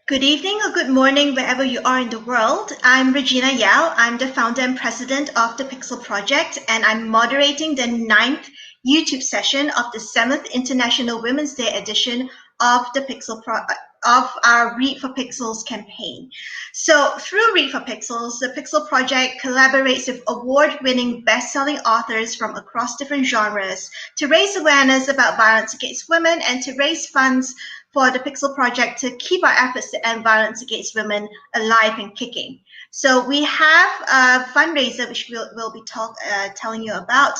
Good evening or good morning, wherever you are in the world. I'm Regina Yao. I'm the founder and president of the Pixel Project, and I'm moderating the 9th YouTube session of the 7th International Women's Day edition of the of our Read for Pixels campaign. So through Read for Pixels, the Pixel Project collaborates with award-winning best-selling authors from across different genres to raise awareness about violence against women and to raise funds for the Pixel Project to keep our efforts to end violence against women alive and kicking. So we have a fundraiser which we'll be telling you about,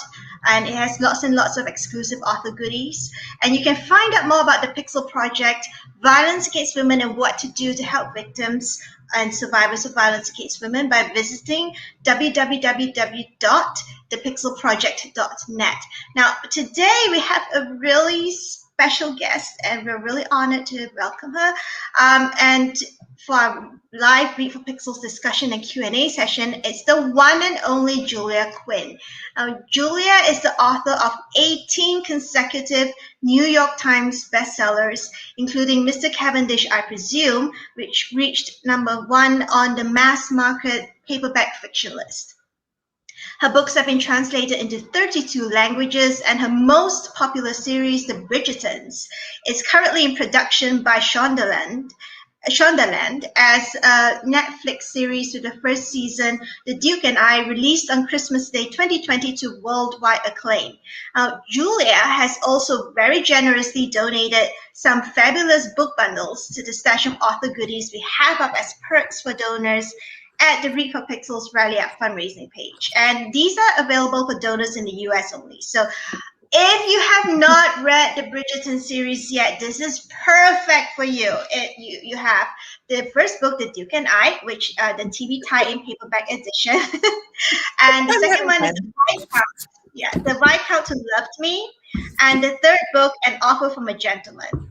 and it has lots and lots of exclusive author goodies. And you can find out more about the Pixel Project, violence against women, and what to do to help victims and survivors of violence against women by visiting www.thepixelproject.net. Now, today we have a really special guest, and we're really honored to welcome her. And for our live Read for Pixels discussion and Q&A session, it's the one and only Julia Quinn. Julia is the author of 18 consecutive New York Times bestsellers, including Mr. Cavendish, I Presume, which reached #1 on the mass market paperback fiction list. Her books have been translated into 32 languages, and her most popular series, The Bridgertons, is currently in production by Shondaland as a Netflix series with the first season, The Duke and I, released on Christmas Day 2020 to worldwide acclaim. Julia has also very generously donated some fabulous book bundles to the stash of author goodies we have up as perks for donors at the Read for Pixels Rally Up fundraising page. And these are available for donors in the US only. So if you have not read the Bridgerton series yet, this is perfect for you. You have the first book, The Duke and I, which the TV tie-in paperback edition. And the second one is The Viscount Who Loved Me. And the third book, An Offer from a Gentleman.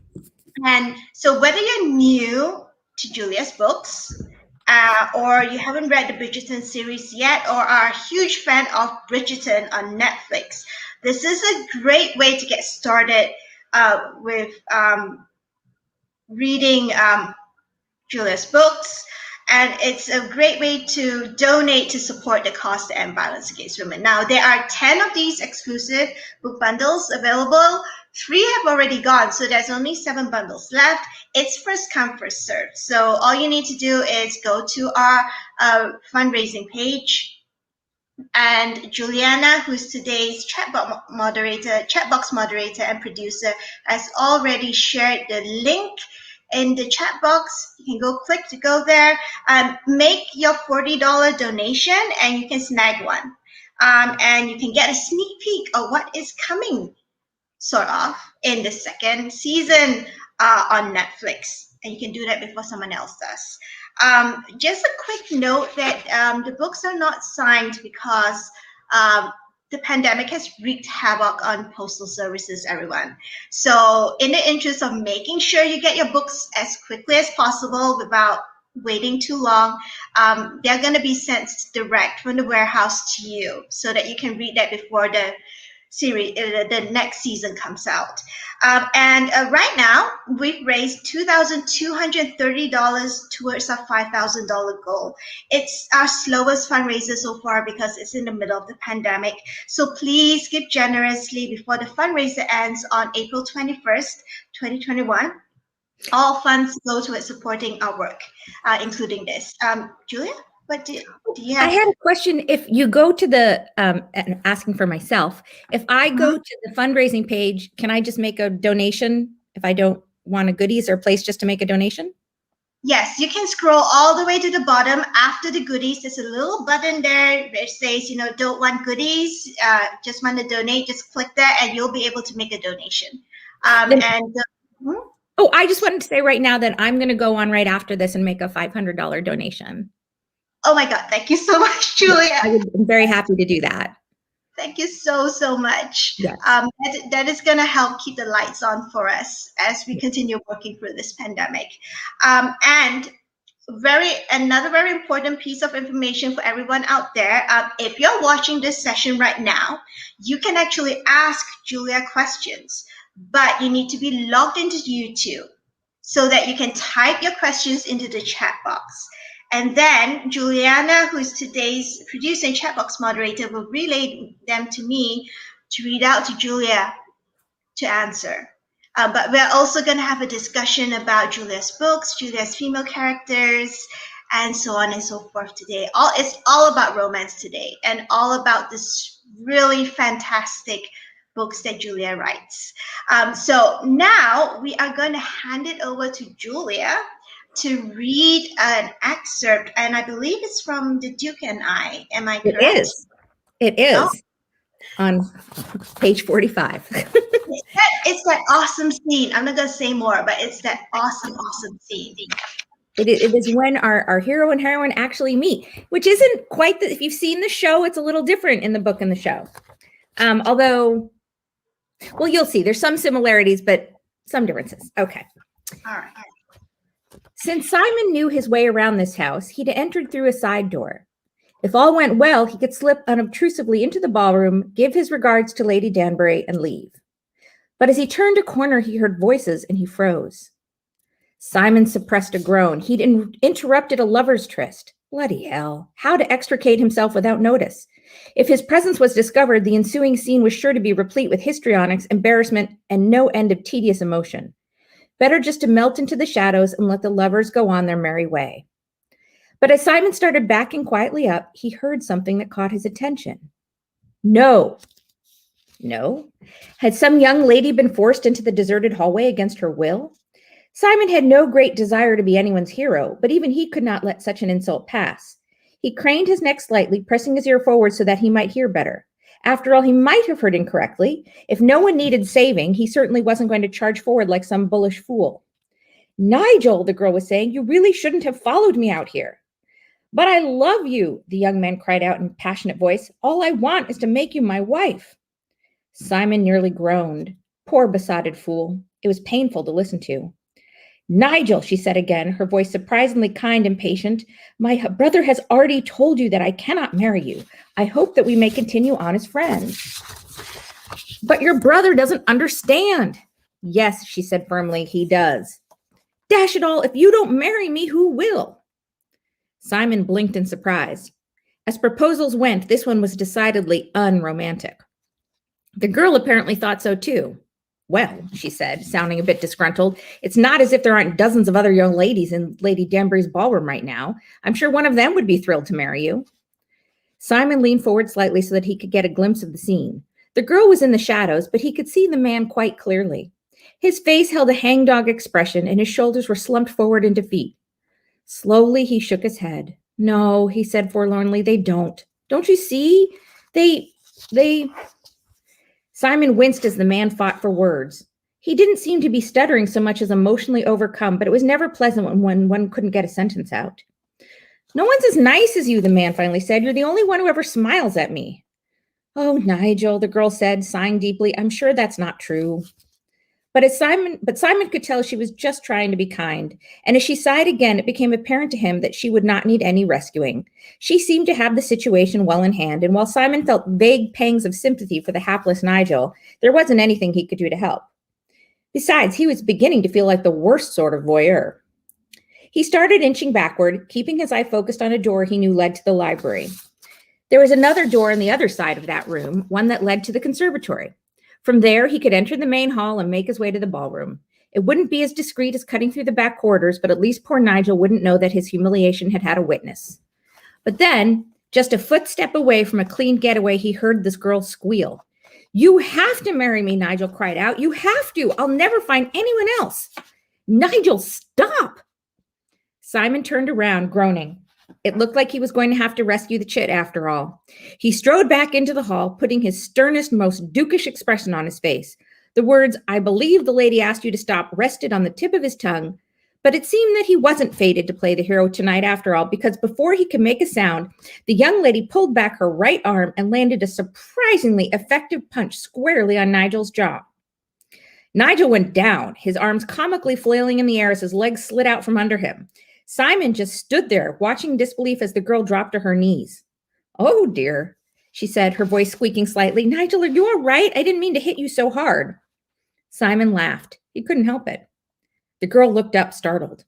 And so whether you're new to Julia's books, or you haven't read the Bridgerton series yet, or are a huge fan of Bridgerton on Netflix, this is a great way to get started with reading Julia's books. And it's a great way to donate to support the cause to end violence against women. Now, there are 10 of these exclusive book bundles available. 3 have already gone, so there's only 7 bundles left. It's first come, first served. So all you need to do is go to our fundraising page. And Juliana, who's today's chatbox moderator and producer, has already shared the link in the chat box. You can go click to go there. Make your $40 donation, and you can snag one. And you can get a sneak peek of what is coming, sort of, in the second season on Netflix. And you can do that before someone else does. Just a quick note that the books are not signed because the pandemic has wreaked havoc on postal services, everyone. So in the interest of making sure you get your books as quickly as possible without waiting too long, they're going to be sent direct from the warehouse to you so that you can read that before the series, the next season comes out. And right now, we've raised $2,230 towards our $5,000 goal. It's our slowest fundraiser so far because it's in the middle of the pandemic. So please give generously before the fundraiser ends on April 21st, 2021. All funds go towards supporting our work, including this. Julia? What do you have? I had a question. If you go to the, and asking for myself, if I go to the fundraising page, can I just make a donation if I don't want a goodies or a place just to make a donation? Yes, you can scroll all the way to the bottom after the goodies. There's a little button there that says, don't want goodies, just want to donate. Just click that and you'll be able to make a donation. Oh, I just wanted to say right now that I'm going to go on right after this and make a $500 donation. Oh my God, thank you so much, Julia. I'm very happy to do that. Thank you so much. Yes. That is going to help keep the lights on for us as we continue working through this pandemic. And another very important piece of information for everyone out there, if you're watching this session right now, you can actually ask Julia questions, but you need to be logged into YouTube. so that you can type your questions into the chat box. And then Juliana, who's today's producer and chat box moderator, will relay them to me to read out to Julia to answer. But we're also going to have a discussion about Julia's books, Julia's female characters, and so on and so forth today. It's all about romance today, and all about this really fantastic books that Julia writes. So now we are going to hand it over to Julia to read an excerpt, and I believe it's from The Duke and I. Am I correct? It is. On page 45. It's that awesome scene. I'm not going to say more, but it's that awesome scene. It is when our hero and heroine actually meet, which isn't quite if you've seen the show, it's a little different in the book and the show. Although, well, you'll see there's some similarities, but some differences. Okay. All right. Since Simon knew his way around this house, he'd entered through a side door. If all went well, he could slip unobtrusively into the ballroom, give his regards to Lady Danbury, and leave. But as he turned a corner, he heard voices, and he froze. Simon suppressed a groan. He'd interrupted a lover's tryst. Bloody hell. How to extricate himself without notice? If his presence was discovered, the ensuing scene was sure to be replete with histrionics, embarrassment, and no end of tedious emotion. Better just to melt into the shadows and let the lovers go on their merry way. But as Simon started backing quietly up, he heard something that caught his attention. No. Had some young lady been forced into the deserted hallway against her will? Simon had no great desire to be anyone's hero, but even he could not let such an insult pass. He craned his neck slightly, pressing his ear forward so that he might hear better. After all, he might have heard incorrectly. If no one needed saving, he certainly wasn't going to charge forward like some bullish fool. Nigel, the girl was saying, you really shouldn't have followed me out here. But I love you, the young man cried out in a passionate voice. All I want is to make you my wife. Simon nearly groaned. Poor besotted fool. It was painful to listen to. Nigel, she said again, her voice surprisingly kind and patient, my brother has already told you that I cannot marry you. I hope that we may continue on as friends. But your brother doesn't understand. Yes, she said firmly, he does. Dash it all, if you don't marry me, who will? Simon blinked in surprise. As proposals went, this one was decidedly unromantic. The girl apparently thought so too. Well, she said, sounding a bit disgruntled, it's not as if there aren't dozens of other young ladies in Lady Danbury's ballroom right now. I'm sure one of them would be thrilled to marry you. Simon leaned forward slightly so that he could get a glimpse of the scene. The girl was in the shadows, but he could see the man quite clearly. His face held a hangdog expression, and his shoulders were slumped forward in defeat. Slowly, he shook his head. No, he said forlornly, they don't. Don't you see? They... Simon winced as the man fought for words. He didn't seem to be stuttering so much as emotionally overcome, but it was never pleasant when one couldn't get a sentence out. No one's as nice as you, the man finally said. You're the only one who ever smiles at me. Oh, Nigel, the girl said, sighing deeply. I'm sure that's not true. But Simon could tell she was just trying to be kind. And as she sighed again, it became apparent to him that she would not need any rescuing. She seemed to have the situation well in hand. And while Simon felt vague pangs of sympathy for the hapless Nigel, there wasn't anything he could do to help. Besides, he was beginning to feel like the worst sort of voyeur. He started inching backward, keeping his eye focused on a door he knew led to the library. There was another door on the other side of that room, one that led to the conservatory. From there, he could enter the main hall and make his way to the ballroom. It wouldn't be as discreet as cutting through the back corridors, but at least poor Nigel wouldn't know that his humiliation had a witness. But then, just a footstep away from a clean getaway, he heard this girl squeal. You have to marry me, Nigel cried out. You have to. I'll never find anyone else. Nigel, stop. Simon turned around, groaning. It looked like he was going to have to rescue the chit after all. He strode back into the hall, putting his sternest, most dukish expression on his face. The words, I believe the lady asked you to stop, rested on the tip of his tongue. But it seemed that he wasn't fated to play the hero tonight after all, because before he could make a sound, the young lady pulled back her right arm and landed a surprisingly effective punch squarely on Nigel's jaw. Nigel went down, his arms comically flailing in the air as his legs slid out from under him. Simon just stood there, watching disbelief as the girl dropped to her knees. Oh, dear, she said, her voice squeaking slightly. Nigel, are you all right? I didn't mean to hit you so hard. Simon laughed. He couldn't help it. The girl looked up, startled.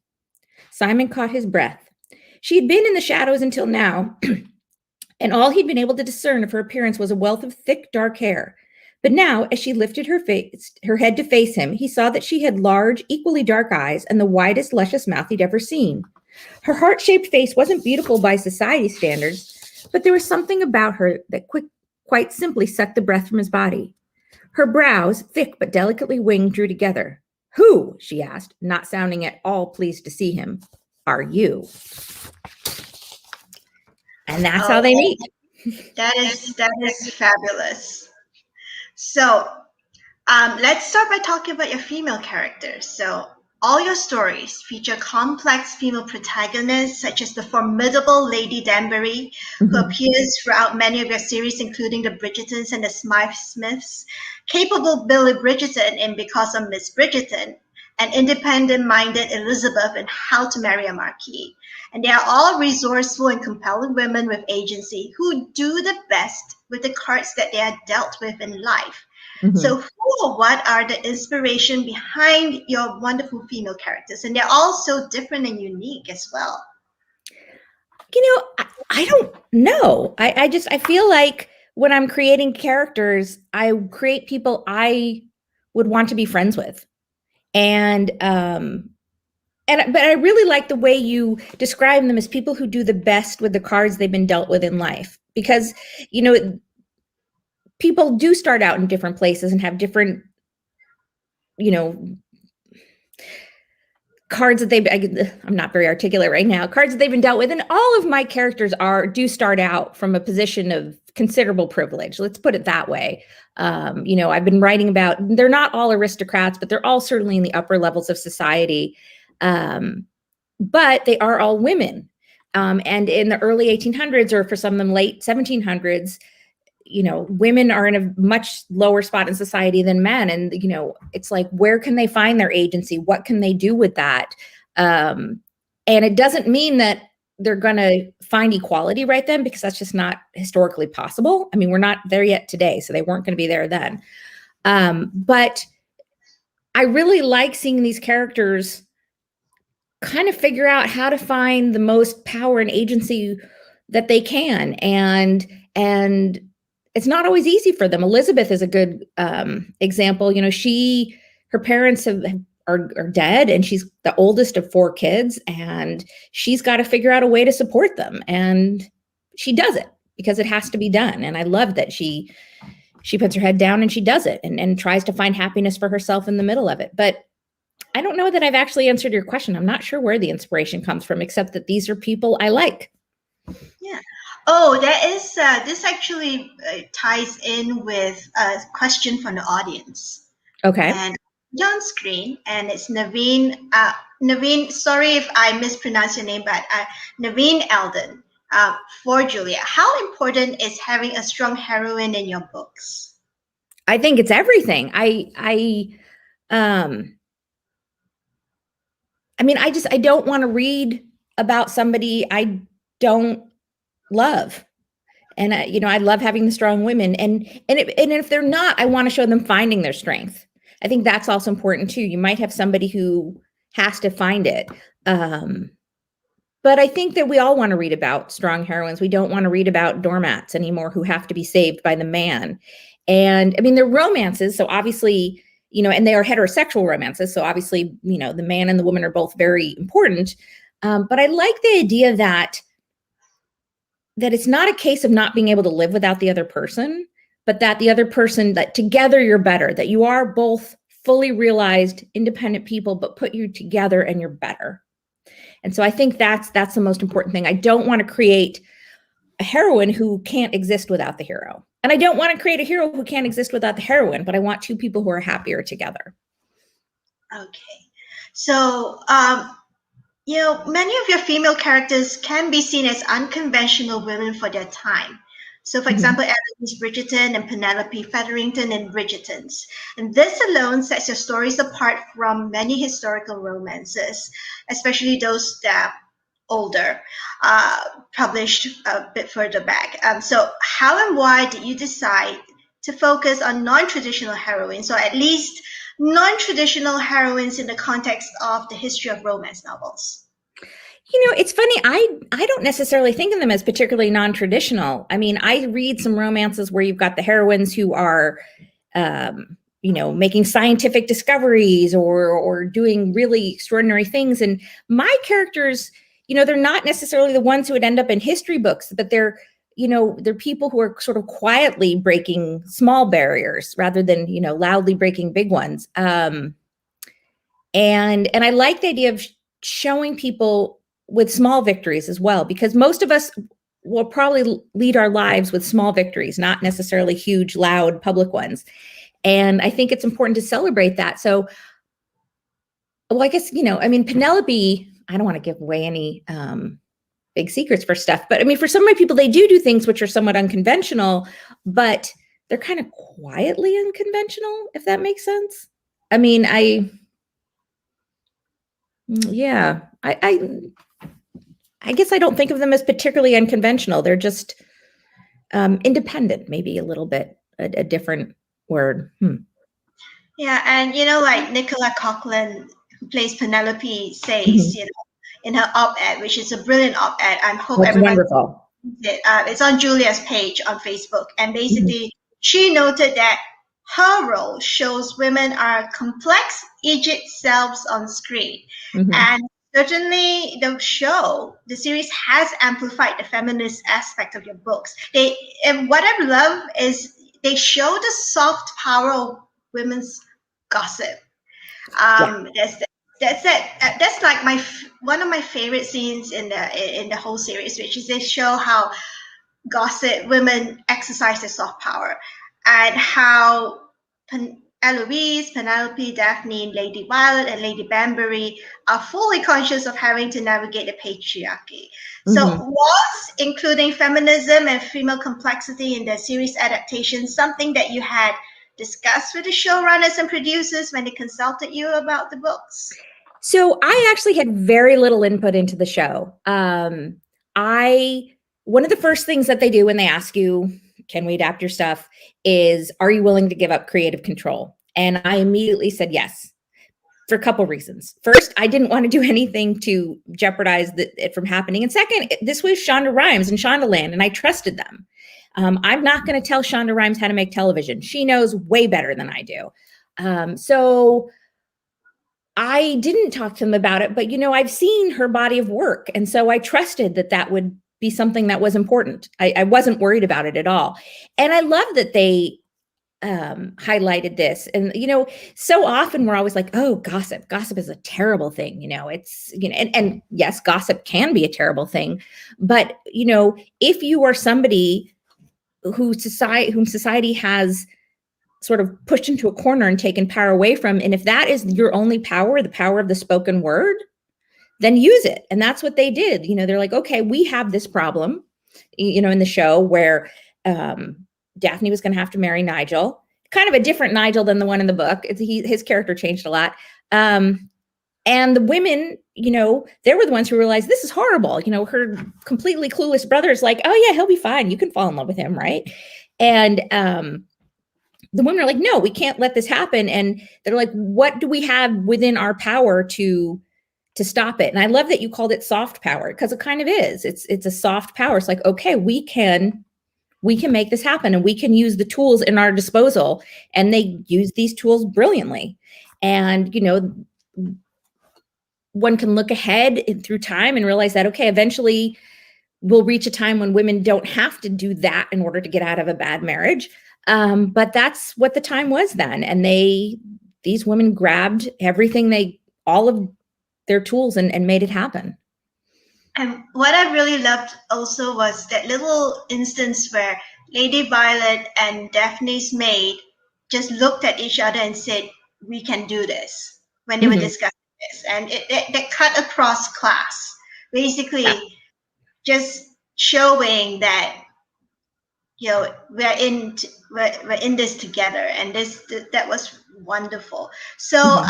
Simon caught his breath. She had been in the shadows until now, and all he'd been able to discern of her appearance was a wealth of thick, dark hair. But now, as she lifted her head to face him, he saw that she had large, equally dark eyes and the widest, luscious mouth he'd ever seen. Her heart-shaped face wasn't beautiful by society standards, but there was something about her that quite simply sucked the breath from his body. Her brows, thick but delicately winged, drew together. Who, she asked, not sounding at all pleased to see him, are you? And that's how they meet. That is fabulous. So let's start by talking about your female characters. So all your stories feature complex female protagonists, such as the formidable Lady Danbury, who appears throughout many of your series, including the Bridgertons and the Smiths, capable Billy Bridgerton in Because of Miss Bridgerton, and independent-minded Elizabeth in How to Marry a Marquis. And they are all resourceful and compelling women with agency who do the best with the cards that they are dealt with in life. So who or what are the inspiration behind your wonderful female characters? And they're all so different and unique as well. You know, I don't know. I feel like when I'm creating characters, I create people I would want to be friends with. But I really like the way you describe them as people who do the best with the cards they've been dealt with in life. Because, you know, people do start out in different places and have different, you know, cards that I'm not very articulate right now, cards that they've been dealt with. And all of my characters do start out from a position of considerable privilege. Let's put it that way. You know, I've been writing about, they're not all aristocrats, but they're all certainly in the upper levels of society. But they are all women. And in the early 1800s, or for some of them late 1700s, you know, women are in a much lower spot in society than men. And, you know, it's like, where can they find their agency? What can they do with that? And it doesn't mean that they're going to find equality right then, because that's just not historically possible. I mean, we're not there yet today, so they weren't going to be there then. But I really like seeing these characters kind of figure out how to find the most power and agency that they can. And it's not always easy for them. Elizabeth is a good example. You know, her parents are dead, and she's the oldest of 4 kids, and she's got to figure out a way to support them. And she does it because it has to be done. And I love that she puts her head down and she does it and tries to find happiness for herself in the middle of it. But I don't know that I've actually answered your question. I'm not sure where the inspiration comes from, except that these are people I like. Yeah. Oh, that is, this actually ties in with a question from the audience. Okay. And on screen, and it's Naveen. Naveen, sorry if I mispronounce your name, but Naveen Eldon for Julia. How important is having a strong heroine in your books? I think it's everything. I mean, I don't want to read about somebody I don't love. And you know, I love having the strong women, and if they're not, I want to show them finding their strength. I think that's also important too. You might have somebody who has to find it. But I think that we all want to read about strong heroines. We don't want to read about doormats anymore who have to be saved by the man. And I mean, they're romances. So obviously, you know, and they are heterosexual romances. So obviously, you know, the man and the woman are both very important. But I like the idea that it's not a case of not being able to live without the other person, but that the other person, that together you're better, that you are both fully realized independent people, but put you together and you're better. And so I think that's the most important thing. I don't want to create a heroine who can't exist without the hero. And I don't want to create a hero who can't exist without the heroine, but I want 2 people who are happier together. Okay. So, you know, many of your female characters can be seen as unconventional women for their time. So, for example, Eloise Bridgerton and Penelope Featherington in Bridgertons. And this alone sets your stories apart from many historical romances, especially those that older, published a bit further back. So how and why did you decide to focus on non-traditional heroines, or at least non-traditional heroines in the context of the history of romance novels? It's funny. I don't necessarily think of them as particularly non-traditional. I mean, I read some romances where you've got the heroines who are, making scientific discoveries or doing really extraordinary things. And my characters, they're not necessarily the ones who would end up in history books, but they're people who are sort of quietly breaking small barriers rather than, loudly breaking big ones. And I like the idea of showing people with small victories as well, because most of us will probably lead our lives with small victories, not necessarily huge, loud public ones. And I think it's important to celebrate that. So, well, I guess, Penelope, I don't want to give away any big secrets for stuff, but I mean, for some of my people, they do things which are somewhat unconventional, but they're kind of quietly unconventional, if that makes sense. I mean, I guess I don't think of them as particularly unconventional. They're just independent, maybe a little bit, a different word. Yeah, and like Nicola Coughlan, who plays Penelope, says, in her op-ed, which is a brilliant op-ed. I hope That's everyone wonderful. sees it. It's on Julia's page on Facebook, and basically she noted that her role shows women are complex, aged selves on screen, and certainly the series has amplified the feminist aspect of your books. And what I love is they show the soft power of women's gossip. That's like one of my favorite scenes in the whole series, which is they show how gossip women exercise their soft power, and how Eloise, Penelope, Daphne, Lady Violet, and Lady Banbury are fully conscious of having to navigate the patriarchy. So was including feminism and female complexity in the series adaptation something that you had discussed with the showrunners and producers when they consulted you about the books? So I actually had very little input into the show. One of the first things that they do when they ask you, can we adapt your stuff, is, are you willing to give up creative control? And I immediately said yes, for a couple reasons. First, I didn't want to do anything to jeopardize it from happening. And second, this was Shonda Rhimes and Shondaland, and I trusted them. I'm not going to tell Shonda Rhimes how to make television. She knows way better than I do. So I didn't talk to them about it, but I've seen her body of work. And so I trusted that would be something that was important. I wasn't worried about it at all. And I love that they highlighted this. And, so often we're always like, oh, gossip is a terrible thing. It's, and yes, gossip can be a terrible thing. But, if you are somebody whom society has sort of pushed into a corner and taken power away from, and if that is your only power, the power of the spoken word, then use it. And that's what they did. They're like, okay, we have this problem, in the show where Daphne was going to have to marry Nigel, kind of a different Nigel than the one in the book. His character changed a lot. And the women, they were the ones who realized this is horrible. Her completely clueless brother's like, oh yeah, he'll be fine. You can fall in love with him, right? And the women are like, no, we can't let this happen. And they're like, what do we have within our power to stop it? And I love that you called it soft power, because it kind of is. It's a soft power. It's like, okay, we can make this happen, and we can use the tools in our disposal. And they use these tools brilliantly. And, one can look ahead through time and realize that, okay, eventually we'll reach a time when women don't have to do that in order to get out of a bad marriage. But that's what the time was then. And these women grabbed everything, all of their tools, and made it happen. And what I really loved also was that little instance where Lady Violet and Daphne's maid just looked at each other and said, we can do this, when they were discussing this. And it cut across class, basically just showing that, we're in this together. And that was wonderful. So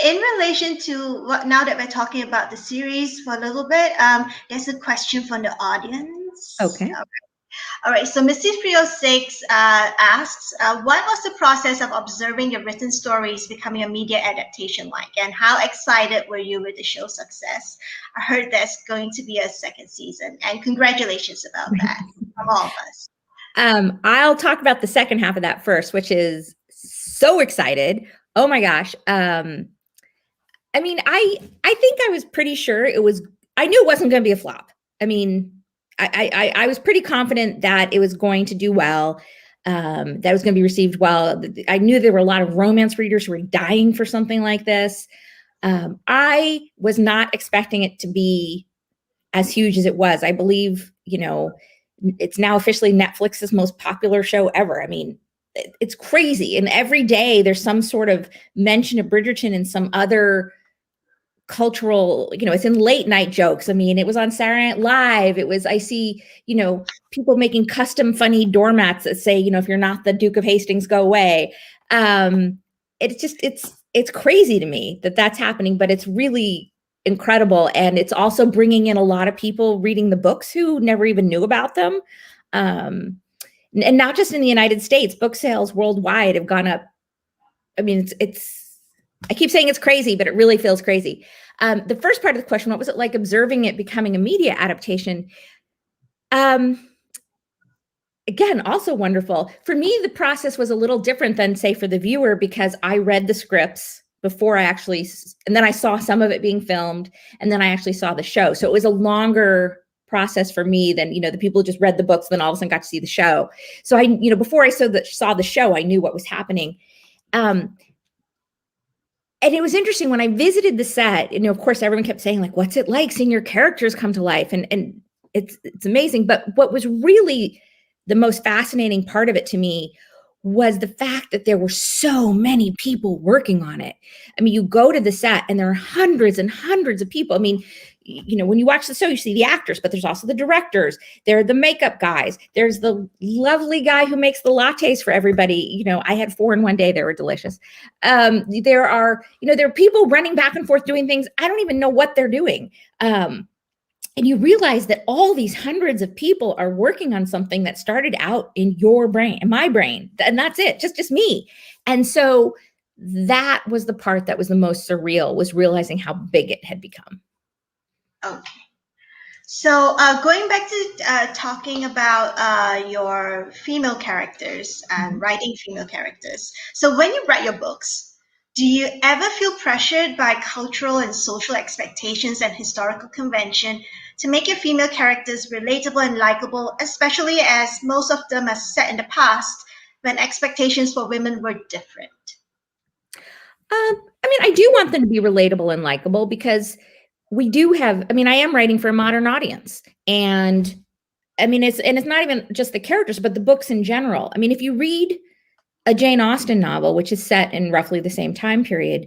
in relation to now that we're talking about the series for a little bit, there's a question from the audience. Okay. All right, so Missy 306 asks, what was the process of observing your written stories becoming a media adaptation like, and how excited were you with the show's success? I heard there's going to be a second season, and congratulations about that from all of us. I'll talk about the second half of that first, which is so excited. Oh my gosh. I mean, I think I was pretty sure I knew it wasn't going to be a flop. I mean, I was pretty confident that it was going to do well, that it was going to be received well. I knew there were a lot of romance readers who were dying for something like this. I was not expecting it to be as huge as it was. I believe, it's now officially Netflix's most popular show ever. I mean, it's crazy. And every day there's some sort of mention of Bridgerton in some other cultural, it's in late night jokes. I mean, it was on Saturday Night Live. I see, people making custom funny doormats that say, if you're not the Duke of Hastings, go away. It's crazy to me that that's happening, but it's really incredible. And it's also bringing in a lot of people reading the books who never even knew about them. And not just in the United States, book sales worldwide have gone up. I mean, I keep saying it's crazy, but it really feels crazy. The first part of the question, what was it like observing it becoming a media adaptation? Again, also wonderful. For me, the process was a little different than, say, for the viewer, because I read the scripts before and then I saw some of it being filmed, and then I actually saw the show. So it was a longer process for me than, the people who just read the books, then all of a sudden got to see the show. So before I saw the show, I knew what was happening. And it was interesting when I visited the set, of course, everyone kept saying, like, what's it like seeing your characters come to life? And it's amazing. But what was really the most fascinating part of it to me was the fact that there were so many people working on it. I mean, you go to the set and there are hundreds and hundreds of people. I mean, when you watch the show, you see the actors, but there's also the directors. There are the makeup guys. There's the lovely guy who makes the lattes for everybody. I had 4 in one day. They were delicious. There are people running back and forth doing things. I don't even know what they're doing. And you realize that all these hundreds of people are working on something that started out in your brain, in my brain, and that's it, just me. And so that was the part that was the most surreal, was realizing how big it had become. Okay. So going back to talking about your female characters and writing female characters. So when you write your books, do you ever feel pressured by cultural and social expectations and historical convention to make your female characters relatable and likable, especially as most of them are set in the past when expectations for women were different? I mean, I do want them to be relatable and likable, because we do have, I am writing for a modern audience, and it's not even just the characters, but the books in general. I mean, if you read a Jane Austen novel, which is set in roughly the same time period,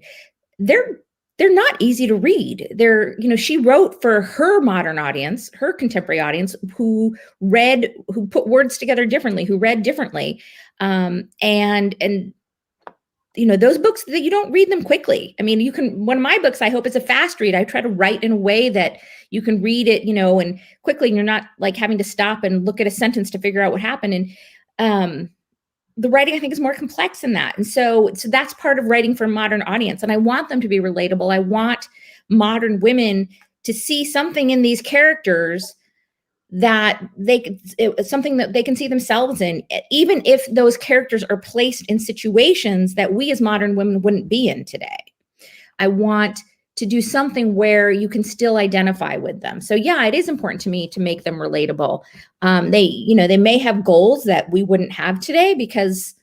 they're not easy to read. She wrote for her modern audience, her contemporary audience, who put words together differently, who read differently. Those books, that you don't read them quickly. I mean, one of my books, I hope it's a fast read. I try to write in a way that you can read it, and quickly, and you're not like having to stop and look at a sentence to figure out what happened. And the writing, I think, is more complex than that. And so that's part of writing for a modern audience. And I want them to be relatable. I want modern women to see something in these characters that something that they can see themselves in, even if those characters are placed in situations that we as modern women wouldn't be in today. I want to do something where you can still identify with them. So yeah, it is important to me to make them relatable. They may have goals that we wouldn't have today, because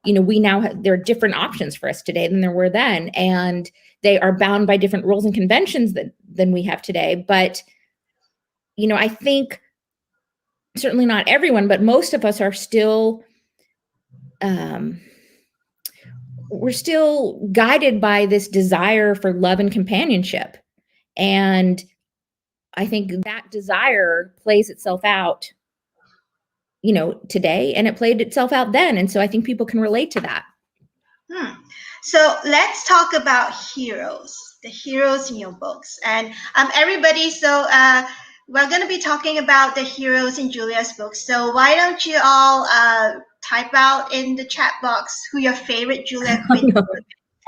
there are different options for us today than there were then, and they are bound by different rules and conventions than we have today. But I think certainly not everyone, but most of us are still, we're still guided by this desire for love and companionship. And I think that desire plays itself out, today, and it played itself out then. And so I think people can relate to that. So let's talk about heroes, the heroes in your books. And everybody, so we're going to be talking about the heroes in Julia's books. So why don't you all type out in the chat box who your favorite Julia Quinn is,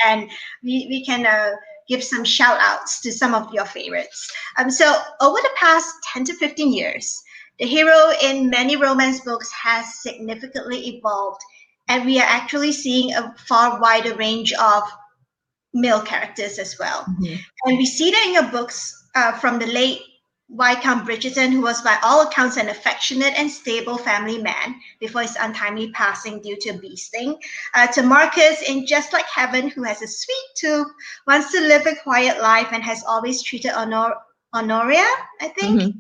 and we can give some shout outs to some of your favorites. So over the past 10 to 15 years, the hero in many romance books has significantly evolved, and we are actually seeing a far wider range of male characters as well. Mm-hmm. And we see that in your books from the late Viscount Bridgerton, who was by all accounts an affectionate and stable family man before his untimely passing due to a bee sting, to Marcus in Just Like Heaven, who has a sweet tooth, wants to live a quiet life, and has always treated Honoria, I think,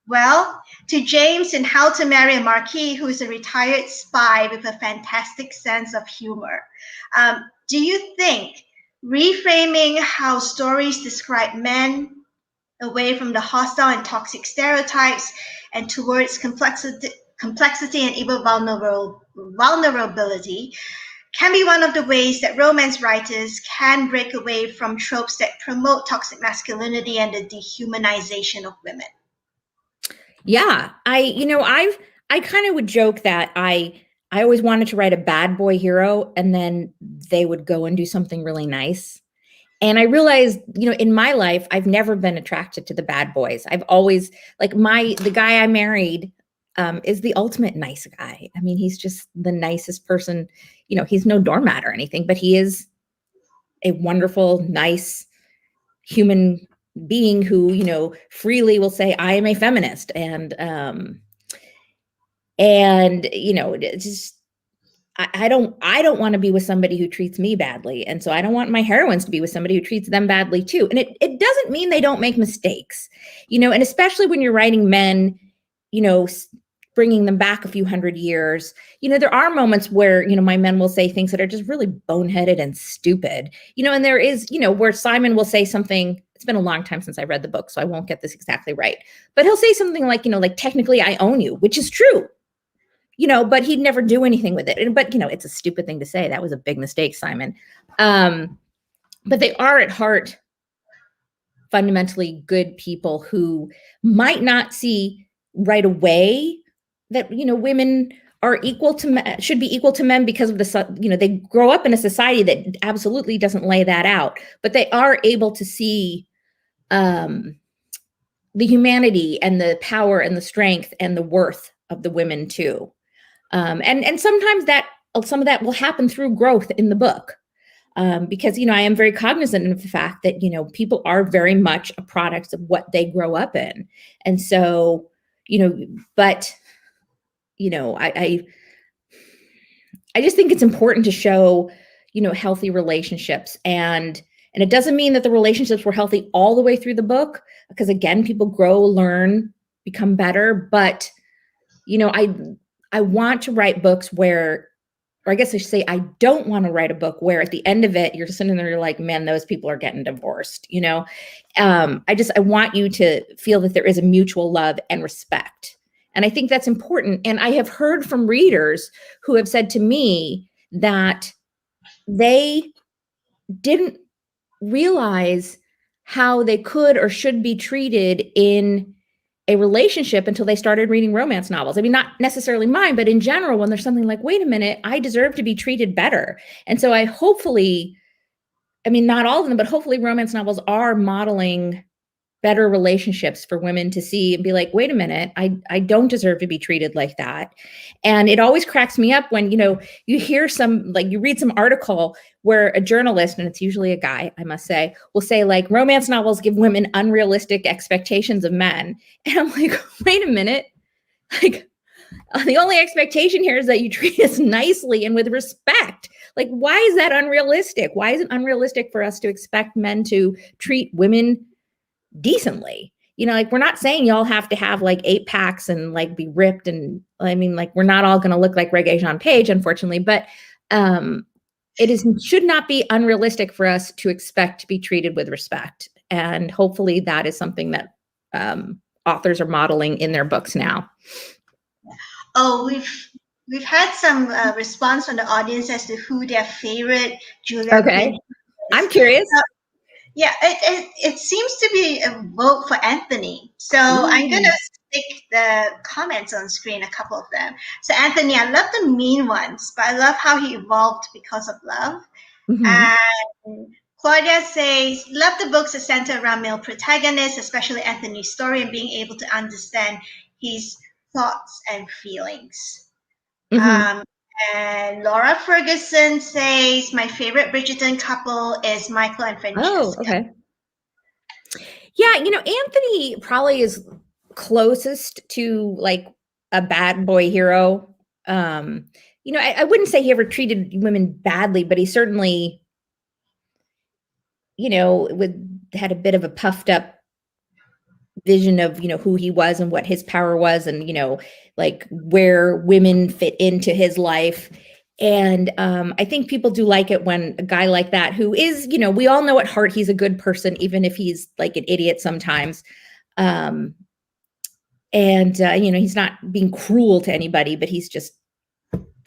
well, to James in How to Marry a Marquis, who is a retired spy with a fantastic sense of humor. Do you think reframing how stories describe men away from the hostile and toxic stereotypes and towards complexity and even vulnerability can be one of the ways that romance writers can break away from tropes that promote toxic masculinity and the dehumanization of women? Yeah, I kind of would joke that I always wanted to write a bad boy hero, and then they would go and do something really nice. And I realized, in my life, I've never been attracted to the bad boys. I've always, the guy I married is the ultimate nice guy. I mean, he's just the nicest person. He's no doormat or anything, but he is a wonderful, nice human being who, freely will say, I am a feminist. And it's just, I don't want to be with somebody who treats me badly. And so I don't want my heroines to be with somebody who treats them badly too. And it doesn't mean they don't make mistakes, and especially when you're writing men, bringing them back a few hundred years, there are moments where, my men will say things that are just really boneheaded and stupid, and there is, where Simon will say something. It's been a long time since I read the book, so I won't get this exactly right, but he'll say something like, technically I own you, which is true. But he'd never do anything with it. But, it's a stupid thing to say. That was a big mistake, Simon. But they are at heart fundamentally good people who might not see right away that, women are equal to men, should be equal to men because of they grow up in a society that absolutely doesn't lay that out. But they are able to see the humanity and the power and the strength and the worth of the women too. And sometimes some of that will happen through growth in the book, because, I am very cognizant of the fact that, people are very much a product of what they grow up in. And so, but, I just think it's important to show, healthy relationships, and it doesn't mean that the relationships were healthy all the way through the book, because again, people grow, learn, become better. But, I want to write books where, or I guess I should say, I don't want to write a book where at the end of it, you're sitting there, you're like, man, those people are getting divorced. I want you to feel that there is a mutual love and respect. And I think that's important. And I have heard from readers who have said to me that they didn't realize how they could or should be treated in a relationship until they started reading romance novels. I mean, not necessarily mine, but in general, when there's something like, wait a minute, I deserve to be treated better. And so not all of them, but hopefully romance novels are modeling better relationships for women to see and be like, wait a minute, I don't deserve to be treated like that. And it always cracks me up when, you hear you read some article where a journalist, and it's usually a guy, I must say, will say romance novels give women unrealistic expectations of men. And I'm like, wait a minute, the only expectation here is that you treat us nicely and with respect. Why is that unrealistic? Why is it unrealistic for us to expect men to treat women decently? We're not saying y'all have to have 8 packs and be ripped. And we're not all going to look like Regé-Jean Page, unfortunately, but should not be unrealistic for us to expect to be treated with respect. And hopefully that is something that authors are modeling in their books now. Oh, we've had some response from the audience as to who their favorite Julia Quinn is. I'm curious. Yeah, it seems to be a vote for Anthony. So I'm going Ooh. to stick the comments on screen, a couple of them. So Anthony, I love the mean ones, but I love how he evolved because of love. Hmm. And Claudia says, love the books that center around male protagonists, especially Anthony's story and being able to understand his thoughts and feelings. Hmm. Um, and Laura Ferguson says, my favorite Bridgerton couple is Michael and Oh, Francesca. okay. Yeah, Anthony probably is closest to like a bad boy hero. I wouldn't say he ever treated women badly, but he certainly, had a bit of a puffed up vision of, who he was and what his power was and, like where women fit into his life. And I think people do like it when a guy like that, who is, we all know at heart he's a good person, even if he's like an idiot sometimes. Um, and he's not being cruel to anybody, but he's just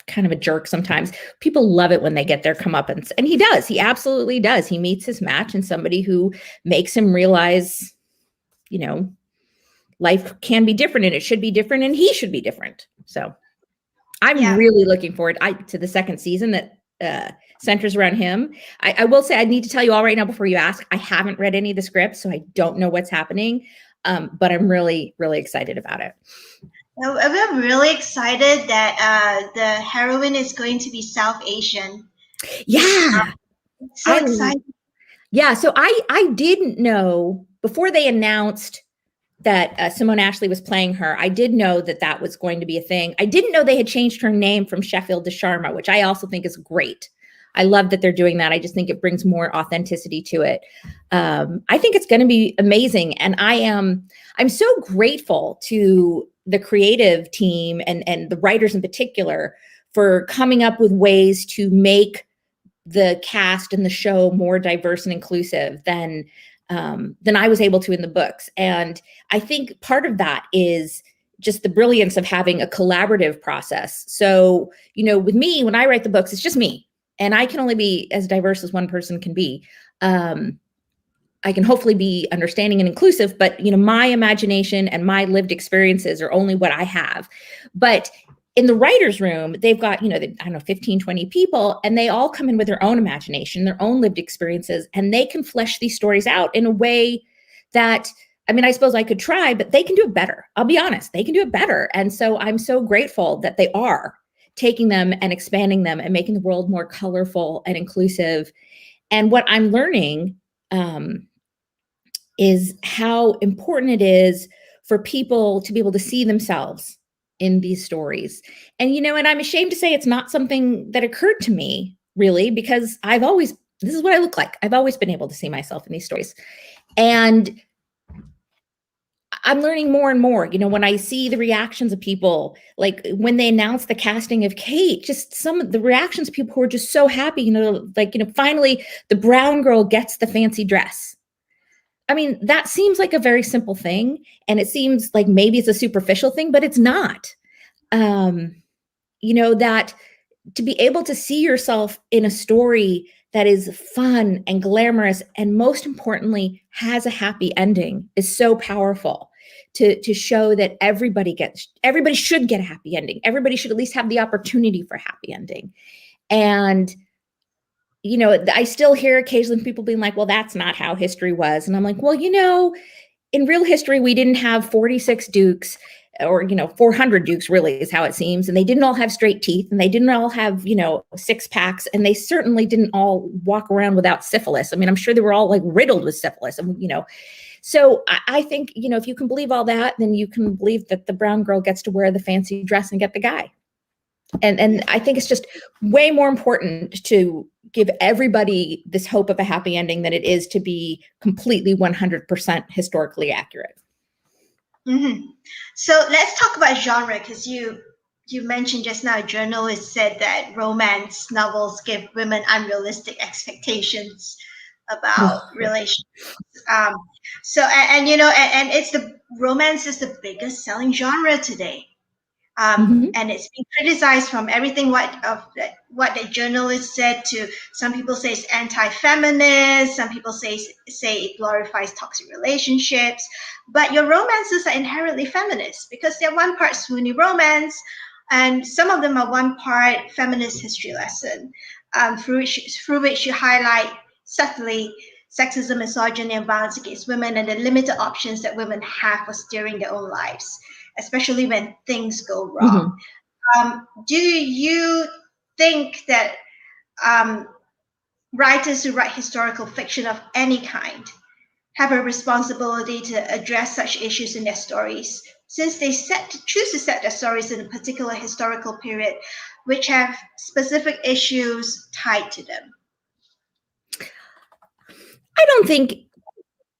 kind of a jerk sometimes. People love it when they get their comeuppance, and he does. He absolutely does. He meets his match and somebody who makes him realize, you know, life can be different and it should be different and he should be different. So I'm Yeah. really looking forward to the second season that centers around him. I will say, I need to tell you all right now before you ask, I haven't read any of the scripts, so I don't know what's happening. But I'm really, really excited about it. I'm really excited that the heroine is going to be South Asian. Yeah. So I excited. Yeah, so I didn't know before they announced that Simone Ashley was playing her. I did know that that was going to be a thing. I didn't know they had changed her name from Sheffield to Sharma, which I also think is great. I love that they're doing that. I just think it brings more authenticity to it. I think it's going to be amazing, and I'm so grateful to the creative team and the writers in particular for coming up with ways to make the cast and the show more diverse and inclusive than I was able to in the books. And I think part of that is just the brilliance of having a collaborative process. So, with me, when I write the books, it's just me, and I can only be as diverse as one person can be. I can hopefully be understanding and inclusive, but my imagination and my lived experiences are only what I have. But in the writer's room, they've got, I don't know, 15, 20 people, and they all come in with their own imagination, their own lived experiences, and they can flesh these stories out in a way that, I mean, I suppose I could try, but they can do it better. I'll be honest, they can do it better. And so I'm so grateful that they are taking them and expanding them and making the world more colorful and inclusive. And what I'm learning, is how important it is for people to be able to see themselves in these stories. And I'm ashamed to say it's not something that occurred to me really, because this is what I look like. I've always been able to see myself in these stories. And I'm learning more and more, when I see the reactions of people, like when they announced the casting of Kate, just some of the reactions of people who are just so happy, finally the brown girl gets the fancy dress. I mean, that seems like a very simple thing, and it seems like maybe it's a superficial thing, but it's not. That to be able to see yourself in a story that is fun and glamorous and most importantly has a happy ending is so powerful to show that everybody should get a happy ending. Everybody should at least have the opportunity for a happy ending. And I still hear occasionally people being like, well, that's not how history was. And I'm like, well, in real history, we didn't have 46 dukes or, 400 dukes really is how it seems. And they didn't all have straight teeth and they didn't all have, six packs. And they certainly didn't all walk around without syphilis. I mean, I'm sure they were all like riddled with syphilis. And, so I think, if you can believe all that, then you can believe that the brown girl gets to wear the fancy dress and get the guy. And I think it's just way more important to give everybody this hope of a happy ending than it is to be completely 100% historically accurate. Mm-hmm. So let's talk about genre, because you mentioned just now, journalists said that romance novels give women unrealistic expectations about relationships. So and it's the romance is the biggest selling genre today. And it's been criticized from everything what the journalist said to some people say it's anti-feminist, some people say it glorifies toxic relationships. But your romances are inherently feminist because they're one part swoony romance, and some of them are one part feminist history lesson, through which you highlight subtly sexism, misogyny, and violence against women, and the limited options that women have for steering their own lives, especially when things go wrong. Do you think that writers who write historical fiction of any kind have a responsibility to address such issues in their stories, since they choose to set their stories in a particular historical period which have specific issues tied to them? I don't think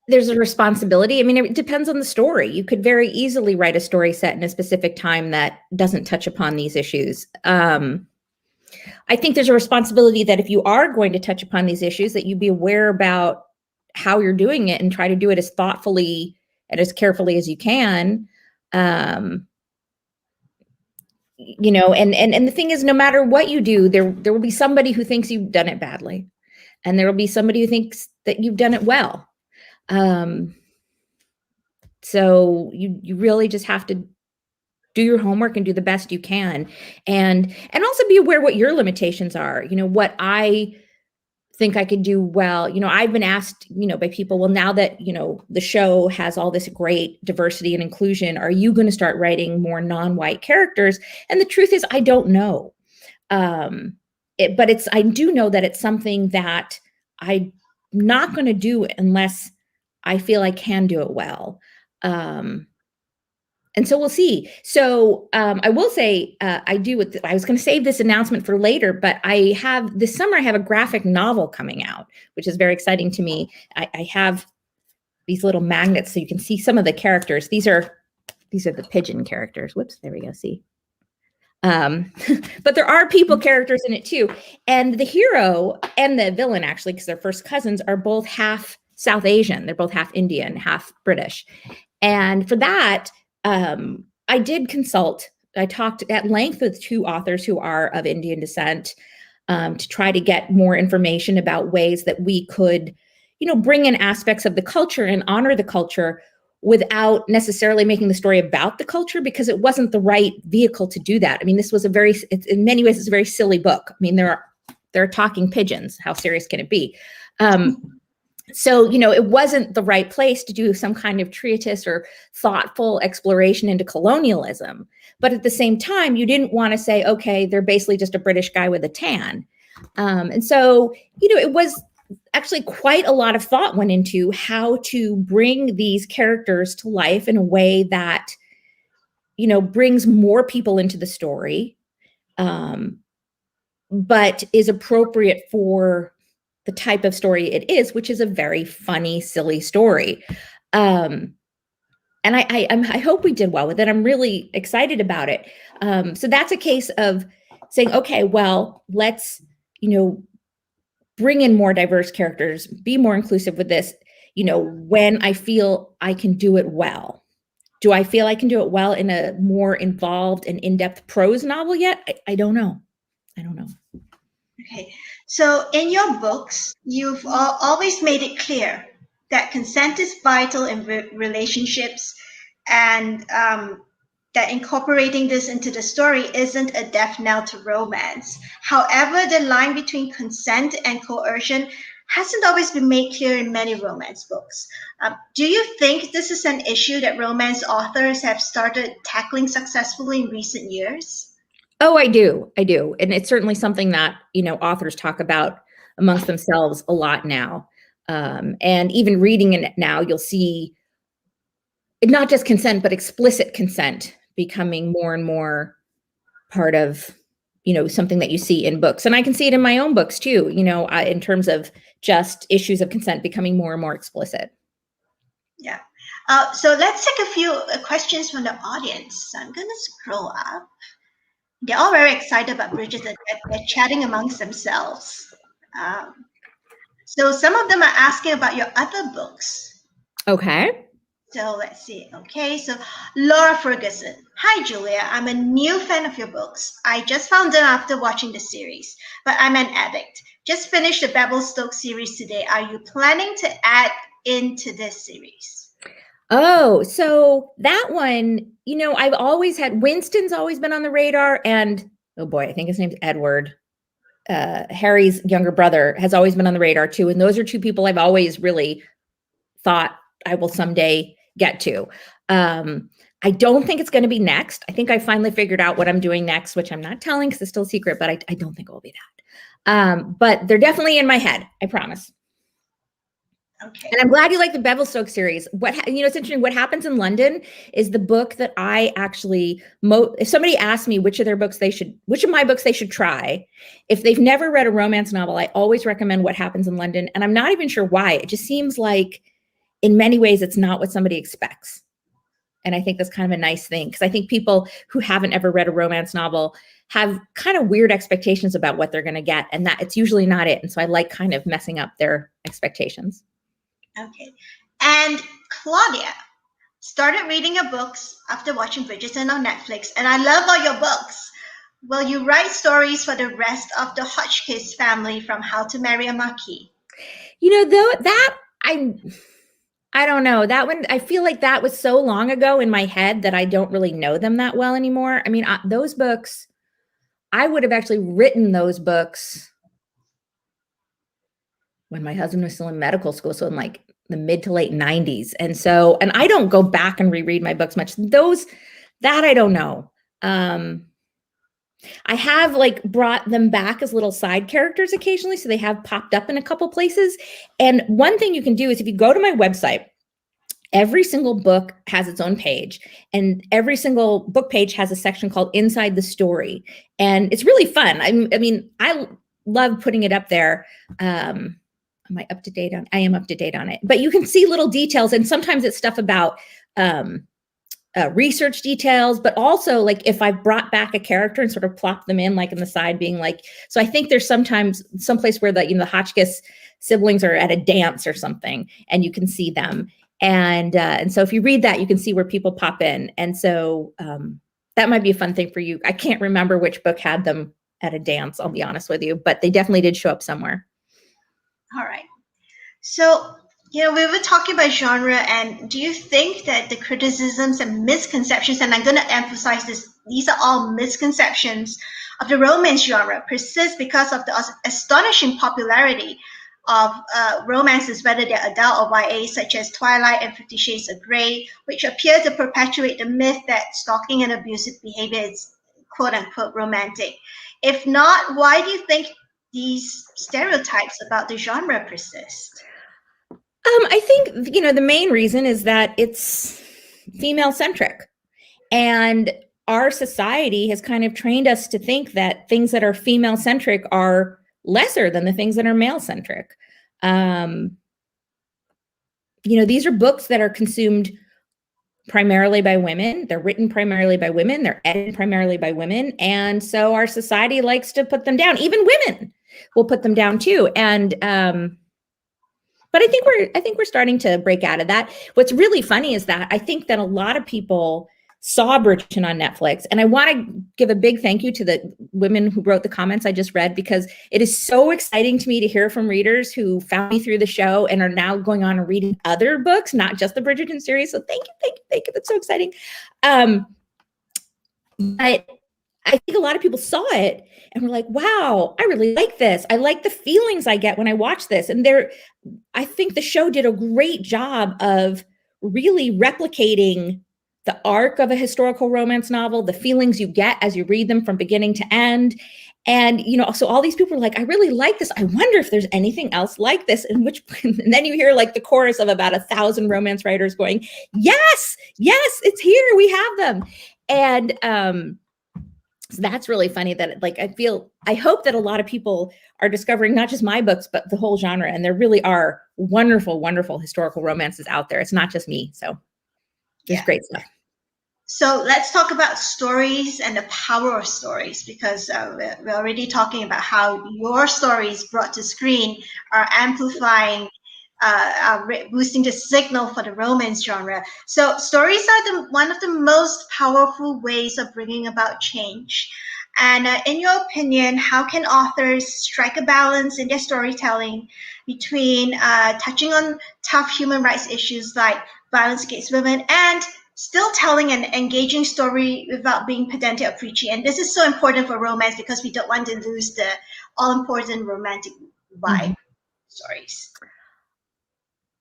there's a responsibility. I mean, it depends on the story. You could very easily write a story set in a specific time that doesn't touch upon these issues. I think there's a responsibility that if you are going to touch upon these issues, that you be aware about how you're doing it and try to do it as thoughtfully and as carefully as you can. You know, and the thing is, no matter what you do, there will be somebody who thinks you've done it badly, and there will be somebody who thinks that you've done it well. So you really just have to do your homework and do the best you can, and also be aware what your limitations are. You know, what I think I could do well. You know, I've been asked, you know, by people, well, now that, you know, the show has all this great diversity and inclusion, are you going to start writing more non-white characters? And the truth is, I don't know. But I do know that it's something that I'm not going to do unless I feel I can do it well. And so we'll see. So I will say I was going to save this announcement for later, but this summer I have a graphic novel coming out, which is very exciting to me. I have these little magnets so you can see some of the characters. These are the pigeon characters. Whoops, there we go. See. But there are people characters in it too. And the hero and the villain, actually, because they're first cousins, are both half South Asian. They're both half Indian, half British. And for that, I did consult. I talked at length with two authors who are of Indian descent to try to get more information about ways that we could, you know, bring in aspects of the culture and honor the culture without necessarily making the story about the culture, because it wasn't the right vehicle to do that. I mean, this was in many ways, it's a very silly book. I mean, there are talking pigeons. How serious can it be? So, you know, it wasn't the right place to do some kind of treatise or thoughtful exploration into colonialism. But at the same time, you didn't want to say, okay, they're basically just a British guy with a tan. And so, you know, it was actually quite a lot of thought went into how to bring these characters to life in a way that, you know, brings more people into the story, but is appropriate for the type of story it is, which is a very funny, silly story. And I hope we did well with it. I'm really excited about it. So that's a case of saying, okay, well, let's, you know, bring in more diverse characters, be more inclusive with this, you know, when I feel I can do it well. Do I feel I can do it well in a more involved and in-depth prose novel yet? I don't know. I don't know. Okay. So in your books, you've always made it clear that consent is vital in relationships, and that incorporating this into the story isn't a death knell to romance. However, the line between consent and coercion hasn't always been made clear in many romance books. Do you think this is an issue that romance authors have started tackling successfully in recent years? Oh, I do. And it's certainly something that, you know, authors talk about amongst themselves a lot now. And even reading it now, you'll see not just consent, but explicit consent becoming more and more part of, you know, something that you see in books. And I can see it in my own books too, you know, in terms of just issues of consent becoming more and more explicit. Yeah. So let's take a few questions from the audience. So I'm going to scroll up. They're all very excited about Bridgerton. They're chatting amongst themselves. So some of them are asking about your other books. Okay. So let's see. Okay, so Laura Ferguson. Hi, Julia. I'm a new fan of your books. I just found them after watching the series, but I'm an addict. Just finished the Stokes series today. Are you planning to add into this series? Oh, so that one, you know, I've always had Winston's always been on the radar, and oh boy, I think his name's Edward. Harry's younger brother has always been on the radar too. And those are two people I've always really thought I will someday get to. I don't think it's going to be next. I think I finally figured out what I'm doing next, which I'm not telling because it's still a secret, but I don't think it will be that. But they're definitely in my head. I promise. Okay. And I'm glad you like the Bevelstoke series. It's interesting. What happens in London is the book that I actually, if somebody asked me which of my books they should try, if they've never read a romance novel, I always recommend What Happens in London. And I'm not even sure why. It just seems like in many ways, it's not what somebody expects. And I think that's kind of a nice thing, because I think people who haven't ever read a romance novel have kind of weird expectations about what they're going to get, and that it's usually not it. And so I like kind of messing up their expectations. Okay. And Claudia started reading your books after watching Bridgerton on Netflix, and I love all your books. Will you write stories for the rest of the Hotchkiss family from How to Marry a Marquis? I don't know. That one, I feel like that was so long ago in my head that I don't really know them that well anymore. I mean, those books, I would have actually written those books when my husband was still in medical school. So in like the mid to late 90s. And I don't go back and reread my books much. That I don't know. I have like brought them back as little side characters occasionally. So they have popped up in a couple places. And one thing you can do is if you go to my website, every single book has its own page, and every single book page has a section called Inside the Story. And it's really fun. I love putting it up there. Am I up to date on? I am up to date on it, but you can see little details. And sometimes it's stuff about, research details, but also like if I've brought back a character and sort of plop them in like in the side being like, so I think there's sometimes someplace where the Hotchkiss siblings are at a dance or something and you can see them. And so if you read that, you can see where people pop in. And so that might be a fun thing for you. I can't remember which book had them at a dance, I'll be honest with you, but they definitely did show up somewhere. All right. So, we were talking about genre, and do you think that the criticisms and misconceptions, and I'm going to emphasize this, these are all misconceptions of the romance genre, persist because of the astonishing popularity of romances, whether they're adult or YA, such as Twilight and 50 Shades of Grey, which appear to perpetuate the myth that stalking and abusive behavior is quote-unquote romantic? If not, why do you think these stereotypes about the genre persist? I think, the main reason is that it's female centric, and our society has kind of trained us to think that things that are female centric are lesser than the things that are male centric. These are books that are consumed primarily by women. They're written primarily by women. They're edited primarily by women. And so our society likes to put them down. Even women will put them down too. And, but I think we're starting to break out of that. What's really funny is that I think that a lot of people saw Bridgerton on Netflix, and I want to give a big thank you to the women who wrote the comments I just read, because it is so exciting to me to hear from readers who found me through the show and are now going on and reading other books, not just the Bridgerton series. So thank you. That's so exciting. But I think a lot of people saw it and were like, wow, I really like this. I like the feelings I get when I watch this. And I think the show did a great job of really replicating the arc of a historical romance novel, the feelings you get as you read them from beginning to end. And, so all these people are like, I really like this. I wonder if there's anything else like this. And then you hear like the chorus of about 1,000 romance writers going, yes, it's here. We have them. And, so that's really funny that I hope that a lot of people are discovering not just my books, but the whole genre. And there really are wonderful, wonderful historical romances out there. It's not just me. So there's great stuff. So let's talk about stories and the power of stories, because we're already talking about how your stories brought to screen are amplifying boosting the signal for the romance genre. So stories are one of the most powerful ways of bringing about change. And in your opinion, how can authors strike a balance in their storytelling between touching on tough human rights issues like violence against women and still telling an engaging story without being pedantic or preachy? And this is so important for romance because we don't want to lose the all-important romantic vibe stories.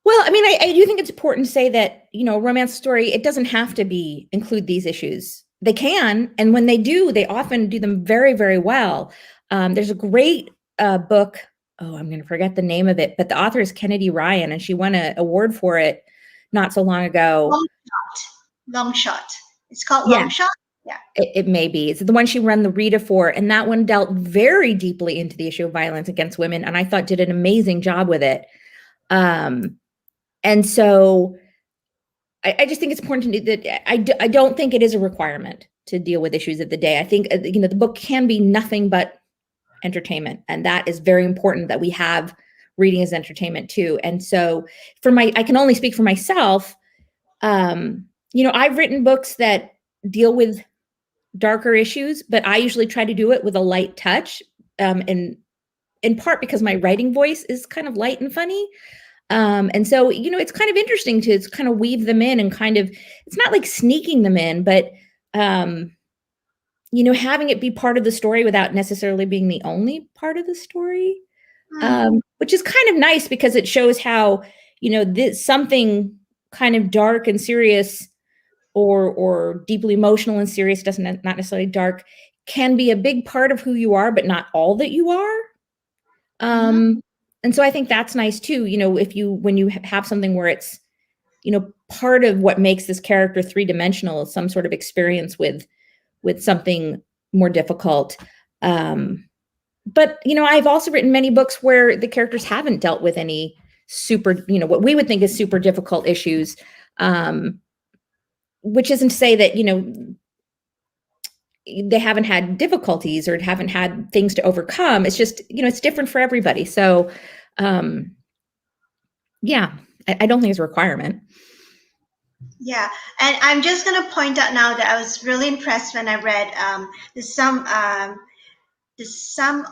Well, I mean, I do think it's important to say that, romance story, it doesn't have to include these issues. They can, and when they do, they often do them very, very well. There's a great book. Oh, I'm going to forget the name of it, but the author is Kennedy Ryan, and she won an award for it not so long ago. Long Shot. It's called Long Shot. Yeah, it may be. It's the one she won the Rita for, and that one dealt very deeply into the issue of violence against women, and I thought did an amazing job with it. And so I just think it's important to know that I don't think it is a requirement to deal with issues of the day. I think, the book can be nothing but entertainment. And that is very important that we have reading as entertainment too. And so I can only speak for myself. I've written books that deal with darker issues, but I usually try to do it with a light touch. And in part because my writing voice is kind of light and funny. And so, it's kind of interesting to kind of weave them in and it's not like sneaking them in, but, having it be part of the story without necessarily being the only part of the story, which is kind of nice because it shows how, something kind of dark and serious or deeply emotional and serious, not necessarily dark, can be a big part of who you are, but not all that you are. And so I think that's nice too, when you have something where it's, part of what makes this character three-dimensional is some sort of experience with something more difficult. But, I've also written many books where the characters haven't dealt with any super, what we would think is super difficult issues, which isn't to say that, they haven't had difficulties or haven't had things to overcome. It's just, it's different for everybody. So, yeah, I don't think it's a requirement. Yeah, and I'm just going to point out now that I was really impressed when I read the sum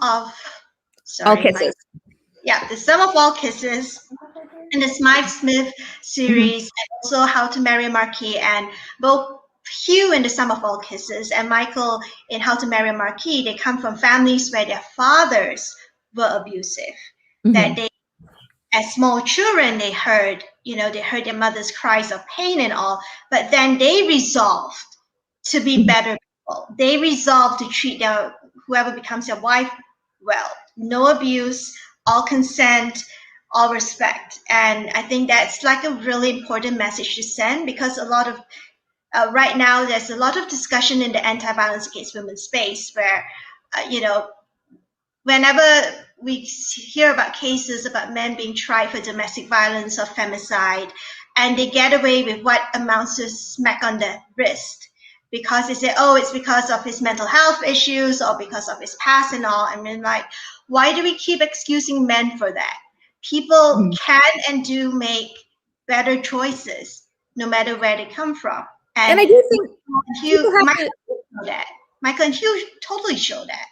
of All Kisses. The Sum of All Kisses in the Smythe Smith series, and also How to Marry a Marquis, and both Hugh in the Sum of All Kisses and Michael in How to Marry a Marquis, they come from families where their fathers were abusive. That they, as small children, they heard their mother's cries of pain and all, but then they resolved to be better people. They resolved to treat whoever becomes their wife well. No abuse, all consent, all respect. And I think that's like a really important message to send, because a lot of right now there's a lot of discussion in the anti-violence against women space where whenever we hear about cases about men being tried for domestic violence or femicide, and they get away with what amounts to a smack on the wrist, because they say, oh, it's because of his mental health issues or because of his past and all. I mean, like, why do we keep excusing men for that? People can and do make better choices no matter where they come from. And I do think Michael and Hugh totally show that.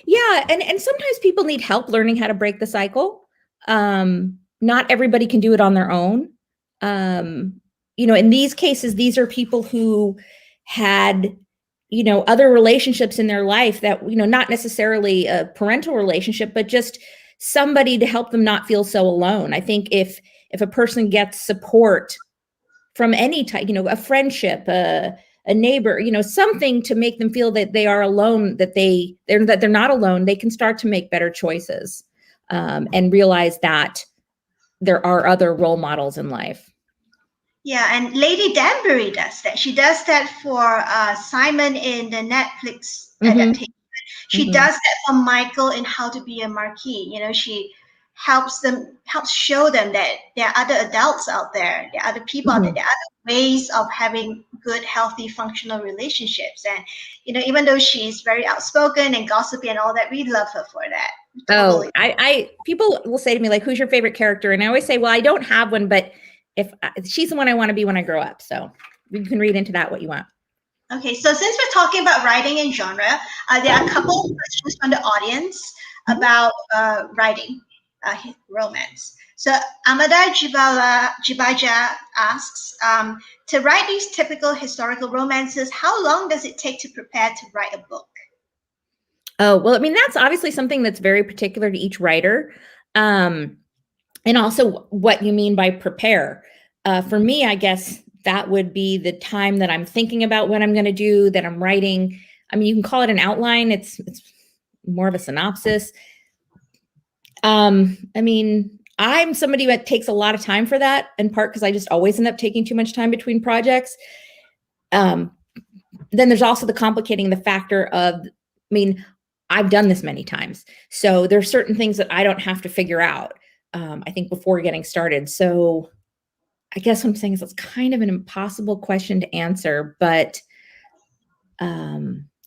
Yeah, and sometimes people need help learning how to break the cycle. Not everybody can do it on their own. In these cases, these are people who had, other relationships in their life that, not necessarily a parental relationship, but just somebody to help them not feel so alone. I think if a person gets support from any type, a friendship, a neighbor, something to make them feel that they are alone, that they're not alone, they can start to make better choices, and realize that there are other role models in life. Yeah, and Lady Danbury does that. She does that for Simon in the Netflix adaptation. She does that for Michael in How to Be a Marquis. She helps show them that there are other adults out there, there are other people out there, there are other ways of having good, healthy, functional relationships. And, even though she's very outspoken and gossipy and all that, we love her for that. Totally. People will say to me, like, who's your favorite character? And I always say, well, I don't have one, but if she's the one I want to be when I grow up. So you can read into that what you want. Okay, so since we're talking about writing and genre, there are a couple of questions from the audience about writing romance. So Amada Jibaja asks, to write these typical historical romances, how long does it take to prepare to write a book? Oh, well, I mean, that's obviously something that's very particular to each writer. And also what you mean by prepare. For me, I guess that would be the time that I'm thinking about what I'm going to do, that I'm writing. I mean, you can call it an outline. It's more of a synopsis. I mean, I'm somebody that takes a lot of time for that, in part because I just always end up taking too much time between projects. Then there's also the complicating the factor of, I mean, I've done this many times. So there's certain things that I don't have to figure out, I think, before getting started. So I guess what I'm saying is it's kind of an impossible question to answer, but I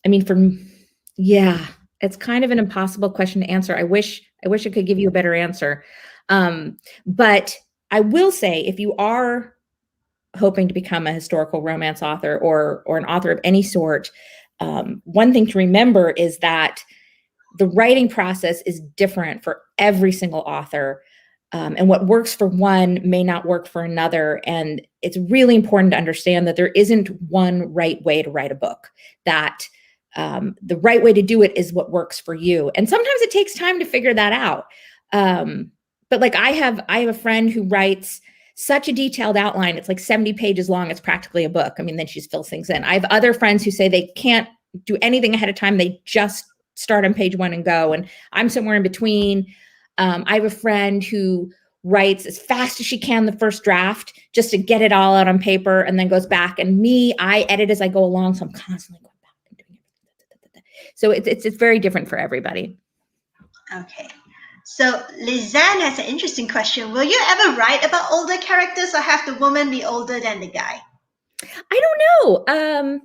mean, it's kind of an impossible question to answer. I wish I could give you a better answer. But I will say, if you are hoping to become a historical romance author or an author of any sort, one thing to remember is that the writing process is different for every single author. And what works for one may not work for another. And it's really important to understand that there isn't one right way to write a book, that the right way to do it is what works for you. And sometimes it takes time to figure that out. But like I have a friend who writes such a detailed outline. It's like 70 pages long. It's practically a book. I mean, then she fills things in. I have other friends who say they can't do anything ahead of time. They just start on page one and go. And I'm somewhere in between. I have a friend who writes as fast as she can the first draft just to get it all out on paper and then goes back. And me, I edit as I go along. So I'm constantly going back and doing it. So it's very different for everybody. Okay. So Lizanne has an interesting question. Will you ever write about older characters, or have the woman be older than the guy? I don't know.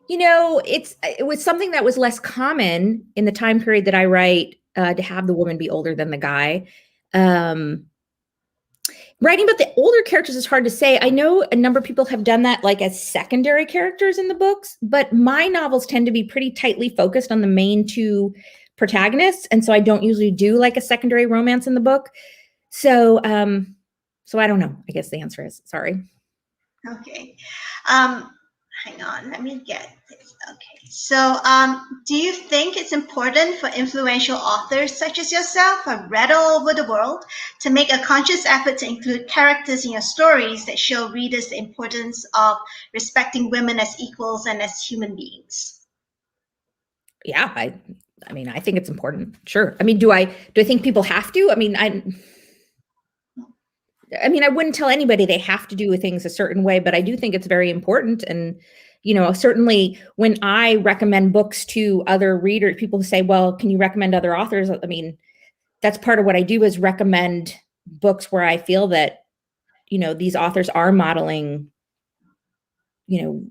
You know, it was something that was less common in the time period that I write, to have the woman be older than the guy. Writing about the older characters is hard to say. I know a number of people have done that, like as secondary characters in the books, but my novels tend to be pretty tightly focused on the main two protagonists. And so I don't usually do like a secondary romance in the book. So I don't know. I guess the answer is sorry. Okay. Hang on, let me get this. Okay. So do you think it's important for influential authors such as yourself, who have read all over the world, to make a conscious effort to include characters in your stories that show readers the importance of respecting women as equals and as human beings? Yeah, I mean, I think it's important. Sure. I mean, do I think people have to? I mean, I wouldn't tell anybody they have to do things a certain way, but I do think it's very important. And, you know, certainly when I recommend books to other readers, people say, well, can you recommend other authors? I mean, that's part of what I do, is recommend books where I feel that, you know, these authors are modeling, you know,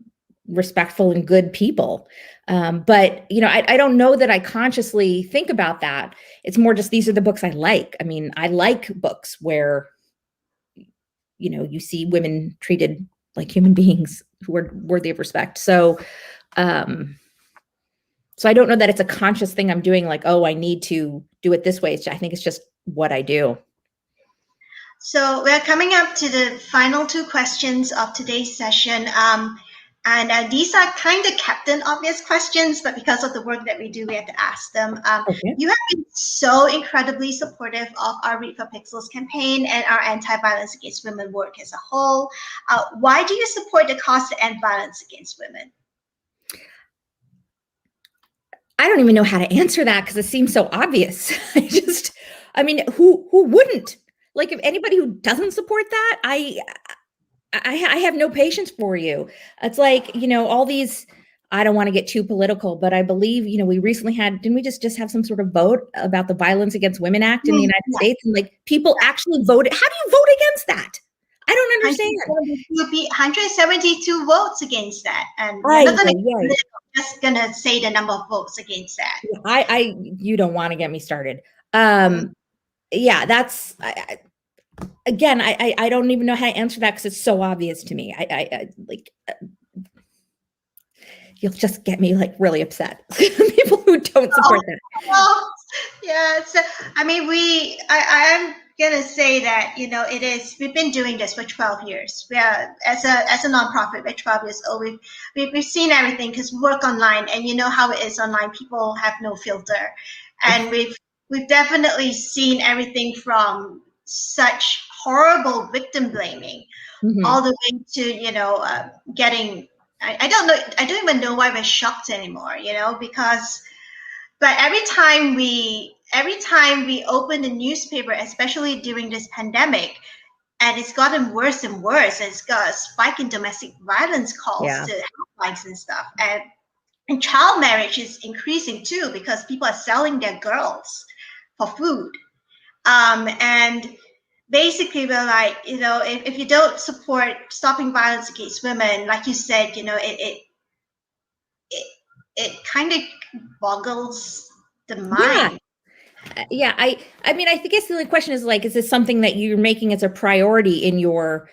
respectful and good people. But, you know, I don't know that I consciously think about that. It's more just, these are the books I like. I mean, I like books where, you know, you see women treated like human beings who are worthy of respect. So I don't know that it's a conscious thing I'm doing, like, oh, I need to do it this way. I think it's just what I do. So we're coming up to the final two questions of today's session. And these are kind of Captain Obvious questions, but because of the work that we do, we have to ask them. Okay. You have been so incredibly supportive of our Read for Pixels campaign and our anti-violence against women work as a whole. Why do you support the cause to end violence against women? I don't even know how to answer that, because it seems so obvious. I mean, who wouldn't? Like, if anybody who doesn't support that, I have no patience for you. It's like, you know, all these, I don't want to get too political, but I believe, you know, we recently didn't we just have some sort of vote about the Violence Against Women Act in the United States? And like, people actually voted. How do you vote against that? I don't understand. 172 votes against that. And we're just going to say the number of votes against that. You don't want to get me started. Yeah, that's again, I don't even know how to answer that because it's so obvious to me. I like you'll just get me like really upset. People who don't support that. Oh, yeah. So, I mean, I'm gonna say that, we've been doing this for 12 years. We are, as a nonprofit, we're 12 years old. We've seen everything because we work online, and you know how it is online. People have no filter, and we've definitely seen everything from such horrible victim blaming all the way to getting. I don't know. I don't even know why we're shocked anymore. Because. But every time we open the newspaper, especially during this pandemic, and it's gotten worse and worse. It's got a spike in domestic violence calls to helplines and stuff, and child marriage is increasing too because people are selling their girls for food. And basically, we're like, if you don't support stopping violence against women, like you said, it kind of boggles the mind. Yeah. I mean, I guess the only question is like, is this something that you're making as a priority in your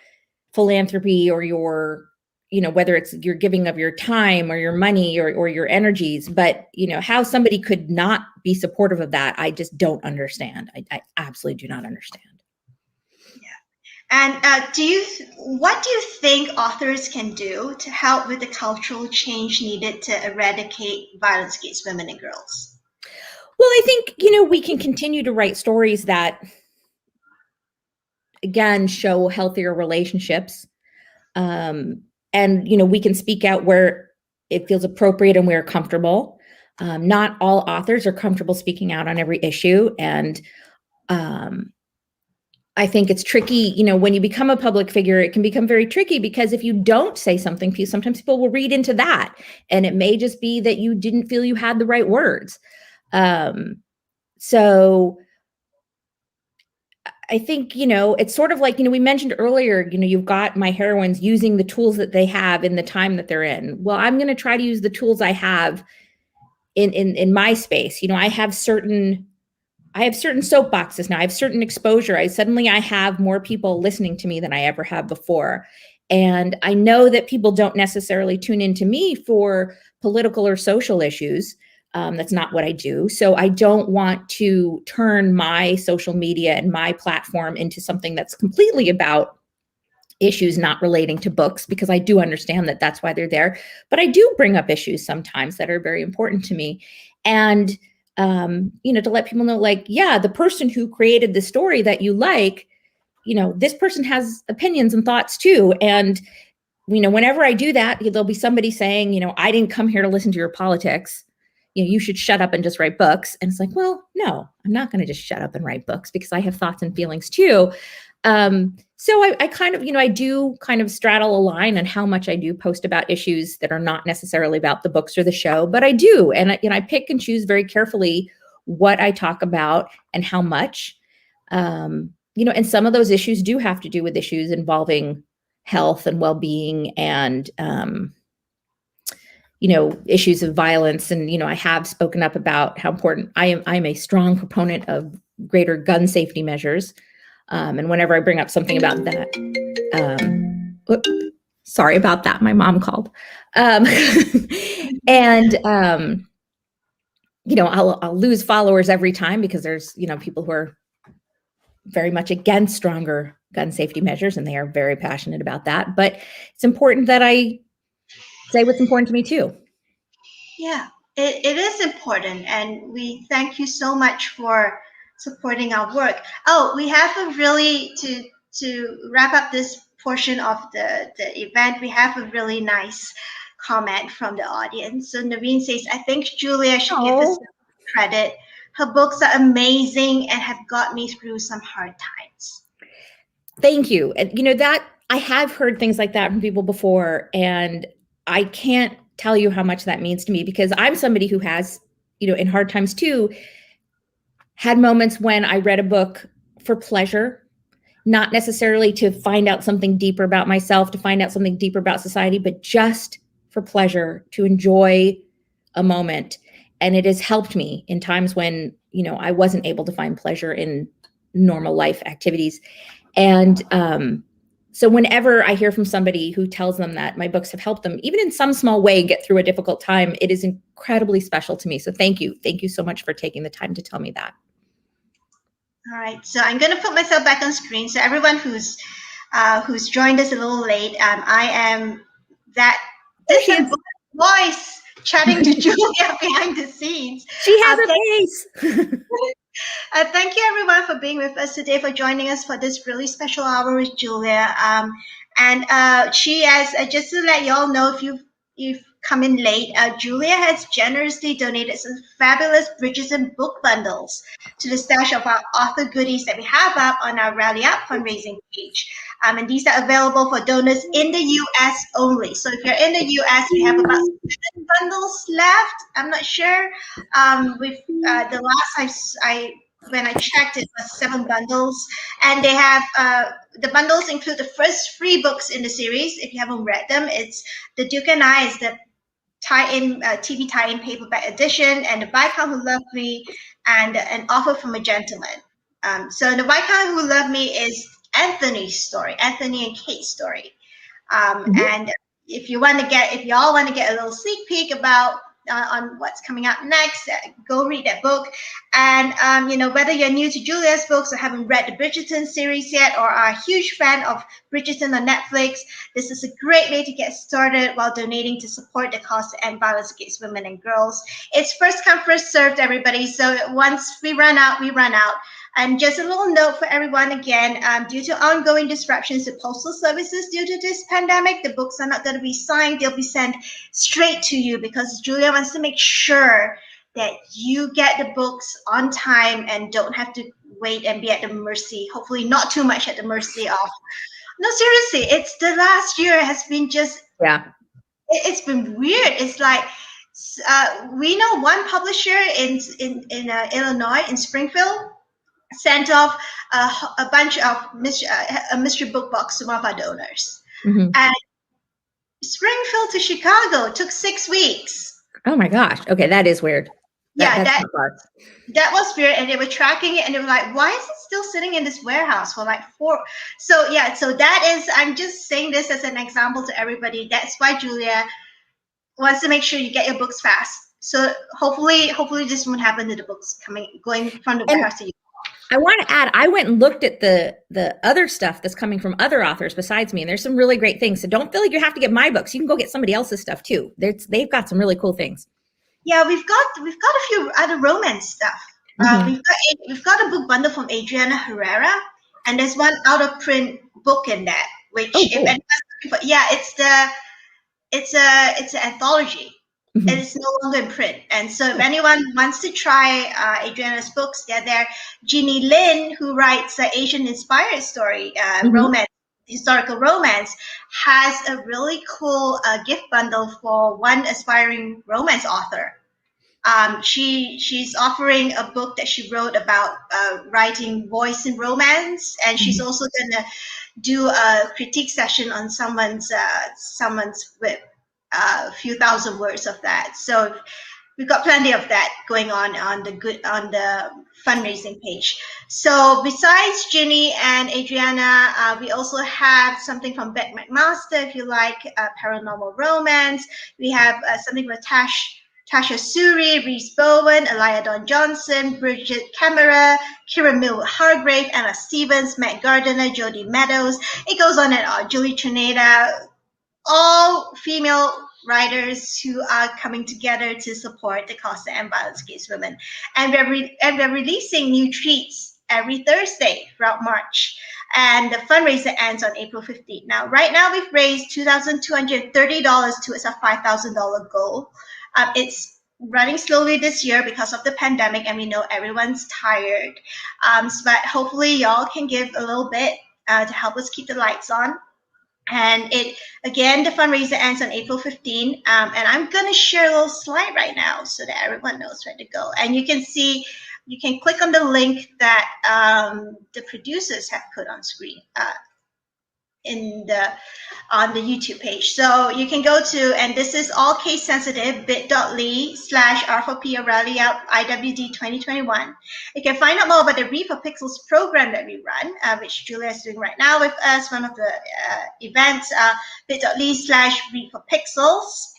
philanthropy or your, whether it's your giving of your time or your money or your energies, but how somebody could not be supportive of that, I just don't understand. I absolutely do not understand. And what do you think authors can do to help with the cultural change needed to eradicate violence against women and girls? Well, I think, we can continue to write stories that, again, show healthier relationships. And, we can speak out where it feels appropriate and where comfortable. Not all authors are comfortable speaking out on every issue. And I think it's tricky, when you become a public figure, it can become very tricky because if you don't say something, sometimes people will read into that. And it may just be that you didn't feel you had the right words. So I think, it's sort of like, we mentioned earlier, you've got my heroines using the tools that they have in the time that they're in. Well, I'm going to try to use the tools I have in my space. I have certain soapboxes now. I have certain exposure. I have more people listening to me than I ever have before. And I know that people don't necessarily tune into me for political or social issues. That's not what I do. So I don't want to turn my social media and my platform into something that's completely about issues not relating to books, because I do understand that that's why they're there. But I do bring up issues sometimes that are very important to me. And, to let people know, like, yeah, the person who created the story that you like, this person has opinions and thoughts too. And, whenever I do that, there'll be somebody saying, I didn't come here to listen to your politics. You should shut up and just write books. And it's like, well, no, I'm not going to just shut up and write books because I have thoughts and feelings too. So I kind of, I do kind of straddle a line on how much I do post about issues that are not necessarily about the books or the show, but I do. And I pick and choose very carefully what I talk about and how much, and some of those issues do have to do with issues involving health and well-being and, issues of violence. And, I have spoken up about how important I'm a strong proponent of greater gun safety measures. And whenever I bring up something about that, sorry about that. My mom called. And, I'll lose followers every time because there's, people who are very much against stronger gun safety measures, and they are very passionate about that. But it's important that I say what's important to me too. Yeah, it is important. And we thank you so much for supporting our work. Oh, we have a really, to wrap up this portion of the event, we have a really nice comment from the audience. So Naveen says, I think Julia should give herself credit. Her books are amazing and have got me through some hard times. Thank you. And that I have heard things like that from people before, and I can't tell you how much that means to me, because I'm somebody who has, in hard times too, had moments when I read a book for pleasure, not necessarily to find out something deeper about myself, to find out something deeper about society, but just for pleasure, to enjoy a moment. And it has helped me in times when, I wasn't able to find pleasure in normal life activities. And so whenever I hear from somebody who tells them that my books have helped them, even in some small way, get through a difficult time, it is incredibly special to me. So thank you. Thank you so much for taking the time to tell me that. All right, so I'm going to put myself back on screen. So everyone who's joined us a little late, I am that distant voice chatting to Julia behind the scenes. She has a face. Thank you everyone for being with us today, for joining us for this really special hour with Julia. And she has, just to let y'all know, if you've come in late, Julia has generously donated some fabulous Bridgerton book bundles to the stash of our author goodies that we have up on our Rally Up fundraising page. And these are available for donors in the US only. So if you're in the US, we have about 7 bundles left. I'm not sure. With the last when I checked, it was 7 bundles, and they have the bundles include the first 3 books in the series. If you haven't read them, it's The Duke and I is the tie-in TV tie-in paperback edition, and The Viscount Who Loved Me, and An Offer from a Gentleman. So The Viscount Who Loved Me is Anthony's story, Anthony and Kate's story. And if y'all want to get a little sneak peek about on what's coming up next, go read that book. And whether you're new to Julia's books or haven't read the Bridgerton series yet, or are a huge fan of Bridgerton on Netflix, this is a great way to get started while donating to support the cause to end violence against women and girls. It's first come, first served, everybody. So once we run out, we run out. And just a little note for everyone again, due to ongoing disruptions to postal services due to this pandemic, the books are not going to be signed. They'll be sent straight to you, because Julia wants to make sure that you get the books on time and don't have to wait and be at the mercy, hopefully not too much at the mercy of. No, seriously, it's the last year has been just, it's been weird. It's like, we know one publisher in Illinois, in Springfield, sent off a bunch of a mystery book box to one of our donors. And Springfield to Chicago took 6 weeks. Oh my gosh. Okay, that is weird. That was weird. And they were tracking it, and they were like, why is it still sitting in this warehouse for like 4? So that is, I'm just saying this as an example to everybody. That's why Julia wants to make sure you get your books fast. So hopefully this won't happen to the books going from the warehouse to you. I want to add, I went and looked at the other stuff that's coming from other authors besides me, and there's some really great things. So don't feel like you have to get my books. You can go get somebody else's stuff too. They've got some really cool things. Yeah, we've got a few other romance stuff. We've got a book bundle from Adriana Herrera, and there's one out of print book in that. Which, if anyone's looking for, it's an anthology. It is no longer in print. And so if anyone wants to try Adriana's books, they're there. Jeannie Lin, who writes Asian-inspired story, romance, historical romance, has a really cool gift bundle for one aspiring romance author. She's offering a book that she wrote about writing voice in romance, and she's also going to do a critique session on someone's with a few thousand words of that. So we've got plenty of that going on the fundraising page. So besides Ginny and Adriana, we also have something from Beck McMaster, if you like paranormal romance. We have something with Tasha Suri, Reese Bowen, Elia Dawn Johnson, Bridget Camera, Kira Millwood Hargrave, Emma Stevens, Matt Gardiner, Jodie Meadows. It goes on and on. Julie Trineda, all female writers who are coming together to support the cause to end violence against women. And we're releasing new treats every Thursday throughout March. And the fundraiser ends on April 15th. Now, right now, we've raised $2,230 towards our $5,000 goal. It's running slowly this year because of the pandemic, and we know everyone's tired. But hopefully, y'all can give a little bit to help us keep the lights on. And the fundraiser ends on April 15th. And I'm going to share a little slide right now so that everyone knows where to go. And you can click on the link that the producers have put on screen. on the YouTube page. So you can go to, and this is all case sensitive, bit.ly/R4P IWD 2021. You can find out more about the Read for Pixels program that we run, which Julia is doing right now with us. One of the events, bit.ly/Read for Pixels.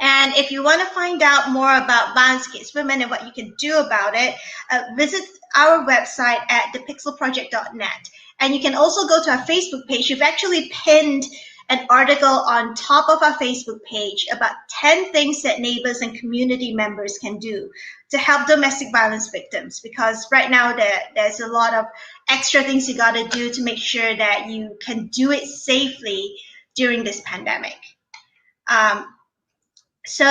And if you want to find out more about violence against women and what you can do about it, visit our website at thepixelproject.net. And you can also go to our Facebook page. We've actually pinned an article on top of our Facebook page about 10 things that neighbors and community members can do to help domestic violence victims. Because right now there's a lot of extra things you got to do to make sure that you can do it safely during this pandemic. So,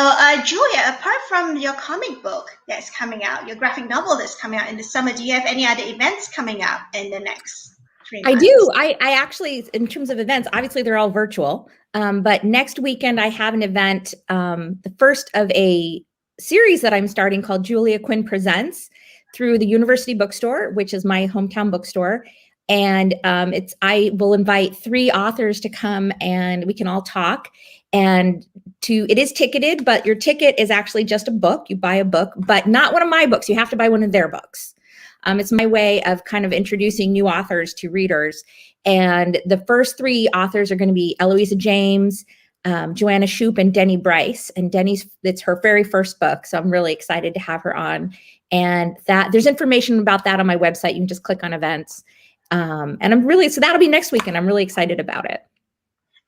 Julia, apart from your comic book that's coming out, your graphic novel that's coming out in the summer, do you have any other events coming up in the next 3 months? I do. I actually, in terms of events, obviously they're all virtual, but next weekend I have an event, the first of a series that I'm starting called Julia Quinn Presents through the University Bookstore, which is my hometown bookstore. And I will invite 3 authors to come and we can all talk. And it is ticketed, but your ticket is actually just a book. You buy a book, but not one of my books. You have to buy one of their books. It's my way of kind of introducing new authors to readers. And the first 3 authors are going to be Eloisa James, Joanna Shoup, and Denny Bryce. And it's her very first book. So I'm really excited to have her on. And there's information about that on my website. You can just click on events. So that'll be next weekend. I'm really excited about it.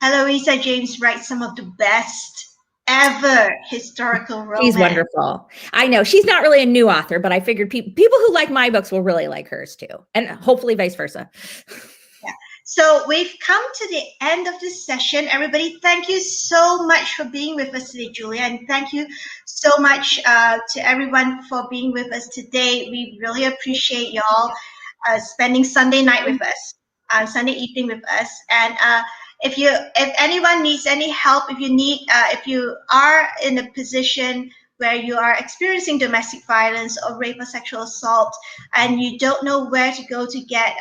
Eloisa James writes some of the best ever historical romance. She's wonderful. I know she's not really a new author, but I figured people who like my books will really like hers too. And hopefully vice versa. Yeah. So we've come to the end of this session. Everybody, thank you so much for being with us today, Julia. And thank you so much to everyone for being with us today. We really appreciate y'all spending Sunday night with us, Sunday evening with us. And if anyone needs any help, if you are in a position where you are experiencing domestic violence or rape or sexual assault, and you don't know where to go to get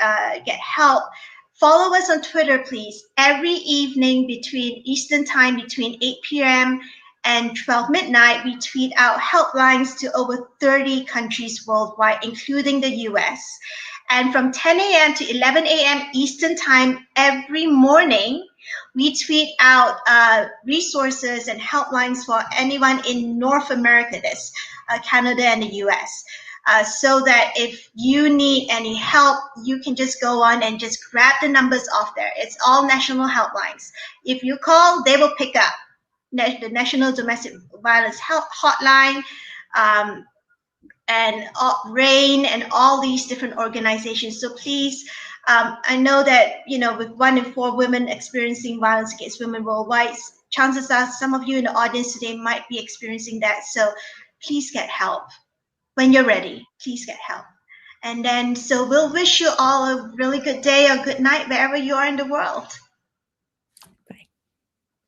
help, follow us on Twitter, please. Every evening between Eastern Time, between 8 p.m. and 12 midnight, we tweet out helplines to over 30 countries worldwide, including the U.S. And from 10 a.m. to 11 a.m. Eastern Time every morning, we tweet out resources and helplines for anyone in North America, that's Canada and the US, so that if you need any help, you can just go on and just grab the numbers off there. It's all national helplines. If you call, they will pick up. The National Domestic Violence Hotline, and RAIN, and all these different organizations. So please, I know that, with 1 in 4 women experiencing violence against women worldwide, chances are some of you in the audience today might be experiencing that. So please get help. When you're ready, please get help. And then, so we'll wish you all a really good day or good night wherever you are in the world.